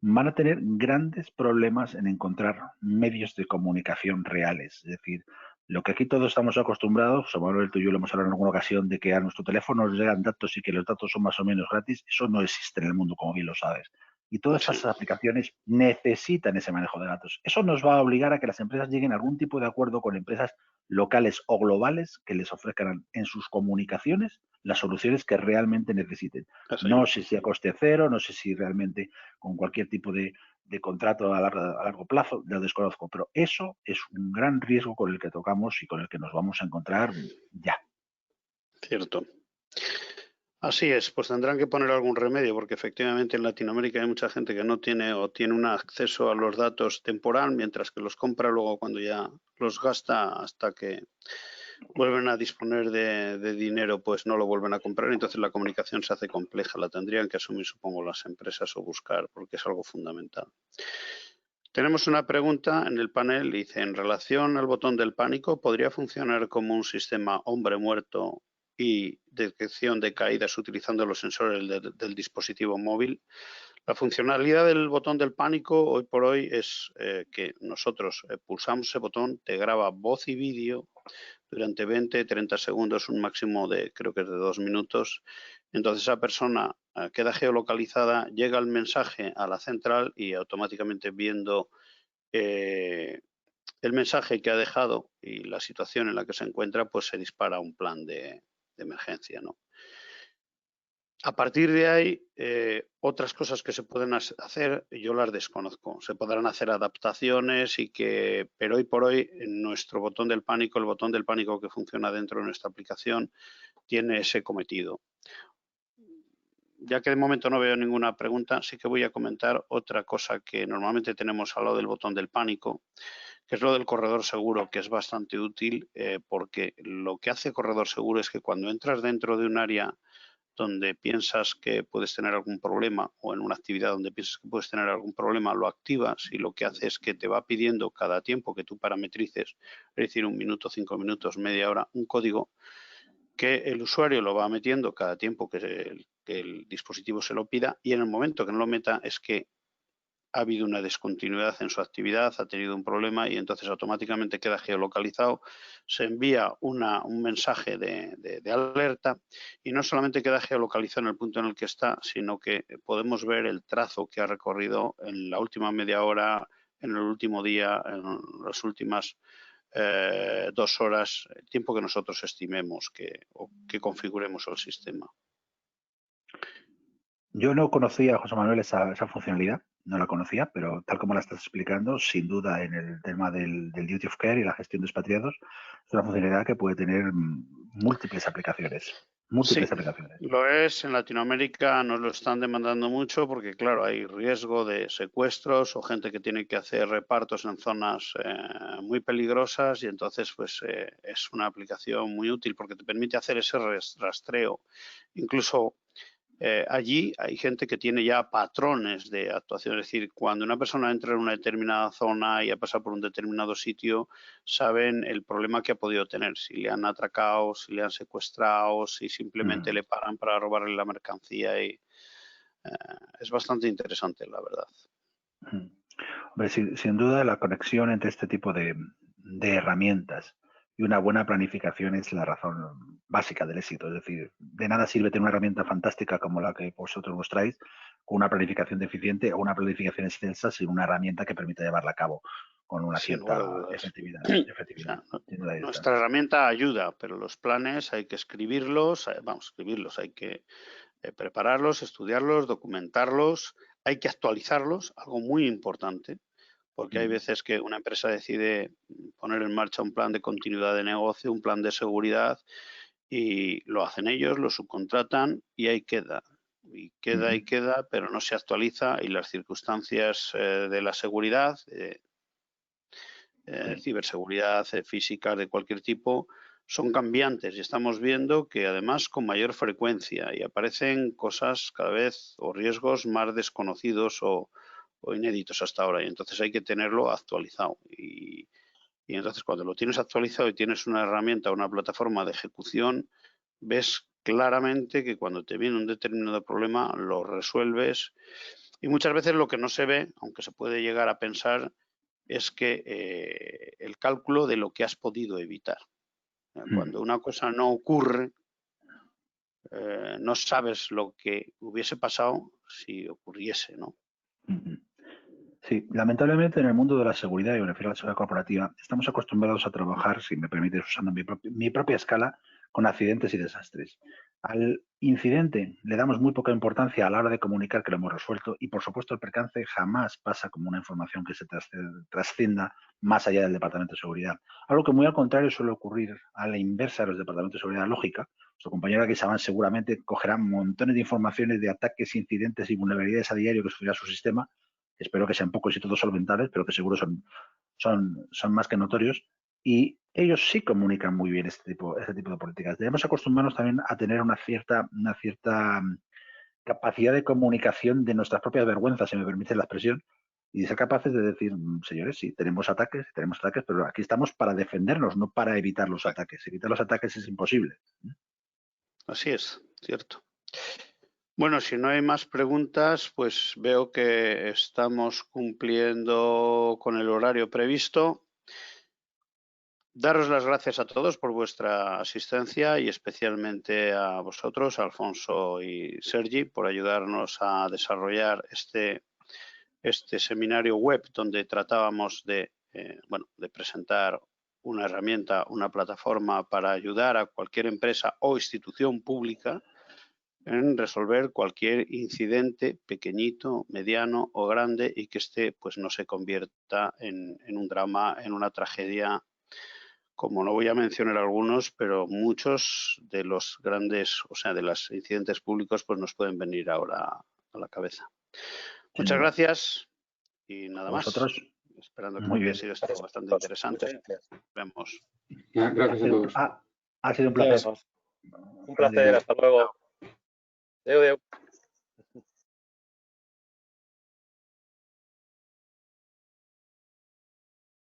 van a tener grandes problemas en encontrar medios de comunicación reales. Es decir, lo que aquí todos estamos acostumbrados, Manuel, tú y yo lo hemos hablado en alguna ocasión, de que a nuestro teléfono nos llegan datos y que los datos son más o menos gratis, eso no existe en el mundo, como bien lo sabes. Y todas estas aplicaciones necesitan ese manejo de datos. Eso nos va a obligar a que las empresas lleguen a algún tipo de acuerdo con empresas locales o globales que les ofrezcan en sus comunicaciones las soluciones que realmente necesiten. No sé si a coste cero, no sé si realmente con cualquier tipo de contrato a largo plazo, lo desconozco, pero eso es un gran riesgo con el que tocamos y con el que nos vamos a encontrar ya. Cierto. Así es, pues tendrán que poner algún remedio, porque efectivamente en Latinoamérica hay mucha gente que no tiene o tiene un acceso a los datos temporal, mientras que los compra luego cuando ya los gasta hasta que vuelven a disponer de dinero, pues no lo vuelven a comprar, entonces la comunicación se hace compleja, la tendrían que asumir, supongo, las empresas o buscar, porque es algo fundamental. Tenemos una pregunta en el panel, dice, en relación al botón del pánico, ¿podría funcionar como un sistema hombre muerto y detección de caídas utilizando los sensores del dispositivo móvil? La funcionalidad del botón del pánico hoy por hoy es que nosotros pulsamos ese botón, te graba voz y vídeo durante 20-30 segundos, un máximo de, creo que es de 2 minutos. Entonces esa persona queda geolocalizada, llega el mensaje a la central y automáticamente viendo el mensaje que ha dejado y la situación en la que se encuentra, pues se dispara un plan de emergencia, ¿no? A partir de ahí, otras cosas que se pueden hacer, yo las desconozco. Se podrán hacer adaptaciones pero hoy por hoy, en nuestro botón del pánico, el botón del pánico que funciona dentro de nuestra aplicación, tiene ese cometido. Ya que de momento no veo ninguna pregunta, sí que voy a comentar otra cosa que normalmente tenemos al lado del botón del pánico, que es lo del corredor seguro, que es bastante útil porque lo que hace corredor seguro es que cuando entras dentro de un área donde piensas que puedes tener algún problema o en una actividad donde piensas que puedes tener algún problema, lo activas y lo que hace es que te va pidiendo cada tiempo que tú parametrices, es decir, 1 minuto, 5 minutos, media hora, un código que el usuario lo va metiendo cada tiempo que el dispositivo se lo pida y en el momento que no lo meta es que ha habido una descontinuidad en su actividad, ha tenido un problema y entonces automáticamente queda geolocalizado, se envía un mensaje de alerta y no solamente queda geolocalizado en el punto en el que está, sino que podemos ver el trazo que ha recorrido en la última media hora, en el último día, en las últimas 2 horas, el tiempo que nosotros estimemos o que configuremos el sistema. Yo no conocía, José Manuel, esa funcionalidad, no la conocía, pero tal como la estás explicando, sin duda en el tema del duty of care y la gestión de expatriados, es una funcionalidad que puede tener múltiples aplicaciones. Sí, lo es. En Latinoamérica nos lo están demandando mucho porque, claro, hay riesgo de secuestros o gente que tiene que hacer repartos en zonas muy peligrosas y entonces pues es una aplicación muy útil porque te permite hacer ese rastreo. Incluso allí hay gente que tiene ya patrones de actuación, es decir, cuando una persona entra en una determinada zona y ha pasado por un determinado sitio, saben el problema que ha podido tener, si le han atracado, si le han secuestrado, si simplemente le paran para robarle la mercancía y es bastante interesante, la verdad. Hombre, sin duda la conexión entre este tipo de herramientas y una buena planificación es la razón básica del éxito. Es decir, de nada sirve tener una herramienta fantástica como la que vosotros mostráis, con una planificación deficiente o una planificación extensa sin una herramienta que permita llevarla a cabo con una cierta efectividad. O sea, nuestra herramienta ayuda, pero los planes hay que escribirlos, hay que prepararlos, estudiarlos, documentarlos, hay que actualizarlos, algo muy importante, porque hay veces que una empresa decide poner en marcha un plan de continuidad de negocio, un plan de seguridad, y lo hacen ellos, lo subcontratan y ahí queda. Y queda, pero no se actualiza y las circunstancias de la seguridad, ciberseguridad, física de cualquier tipo, son cambiantes y estamos viendo que además con mayor frecuencia y aparecen cosas cada vez o riesgos más desconocidos o inéditos hasta ahora y entonces hay que tenerlo actualizado y entonces cuando lo tienes actualizado y tienes una herramienta, una plataforma de ejecución, ves claramente que cuando te viene un determinado problema lo resuelves y muchas veces lo que no se ve, aunque se puede llegar a pensar, es que el cálculo de lo que has podido evitar. Cuando una cosa no ocurre, no sabes lo que hubiese pasado si ocurriese, ¿no? Sí, lamentablemente en el mundo de la seguridad, y me refiero a la seguridad corporativa, estamos acostumbrados a trabajar, si me permites, usando mi propia escala, con accidentes y desastres. Al incidente le damos muy poca importancia a la hora de comunicar que lo hemos resuelto y, por supuesto, el percance jamás pasa como una información que se trascienda más allá del Departamento de Seguridad. Algo que muy al contrario suele ocurrir a la inversa de los Departamentos de Seguridad lógica. Su compañero aquí, Saban, seguramente cogerá montones de informaciones de ataques, incidentes y vulnerabilidades a diario que sufrirá su sistema. Espero que sean pocos y todos solventables, pero que seguro son más que notorios. Y ellos sí comunican muy bien este tipo de políticas. Debemos acostumbrarnos también a tener una cierta capacidad de comunicación de nuestras propias vergüenzas, si me permite la expresión, y ser capaces de decir, señores, sí, tenemos ataques, pero aquí estamos para defendernos, no para evitar los ataques. Evitar los ataques es imposible. Así es, cierto. Bueno, si no hay más preguntas, pues veo que estamos cumpliendo con el horario previsto. Daros las gracias a todos por vuestra asistencia y especialmente a vosotros, Alfonso y Sergi, por ayudarnos a desarrollar este seminario web donde tratábamos de presentar una herramienta, una plataforma para ayudar a cualquier empresa o institución pública en resolver cualquier incidente pequeñito, mediano o grande y que pues no se convierta en un drama, en una tragedia, como no voy a mencionar algunos, pero muchos de los grandes, o sea, de los incidentes públicos, pues nos pueden venir ahora a la cabeza. Muchas gracias y nada más. Esperando que haya sido esto bastante interesante. Nos vemos. Gracias a todos. Ha sido un placer. Un placer, hasta luego. Adeu, adeu.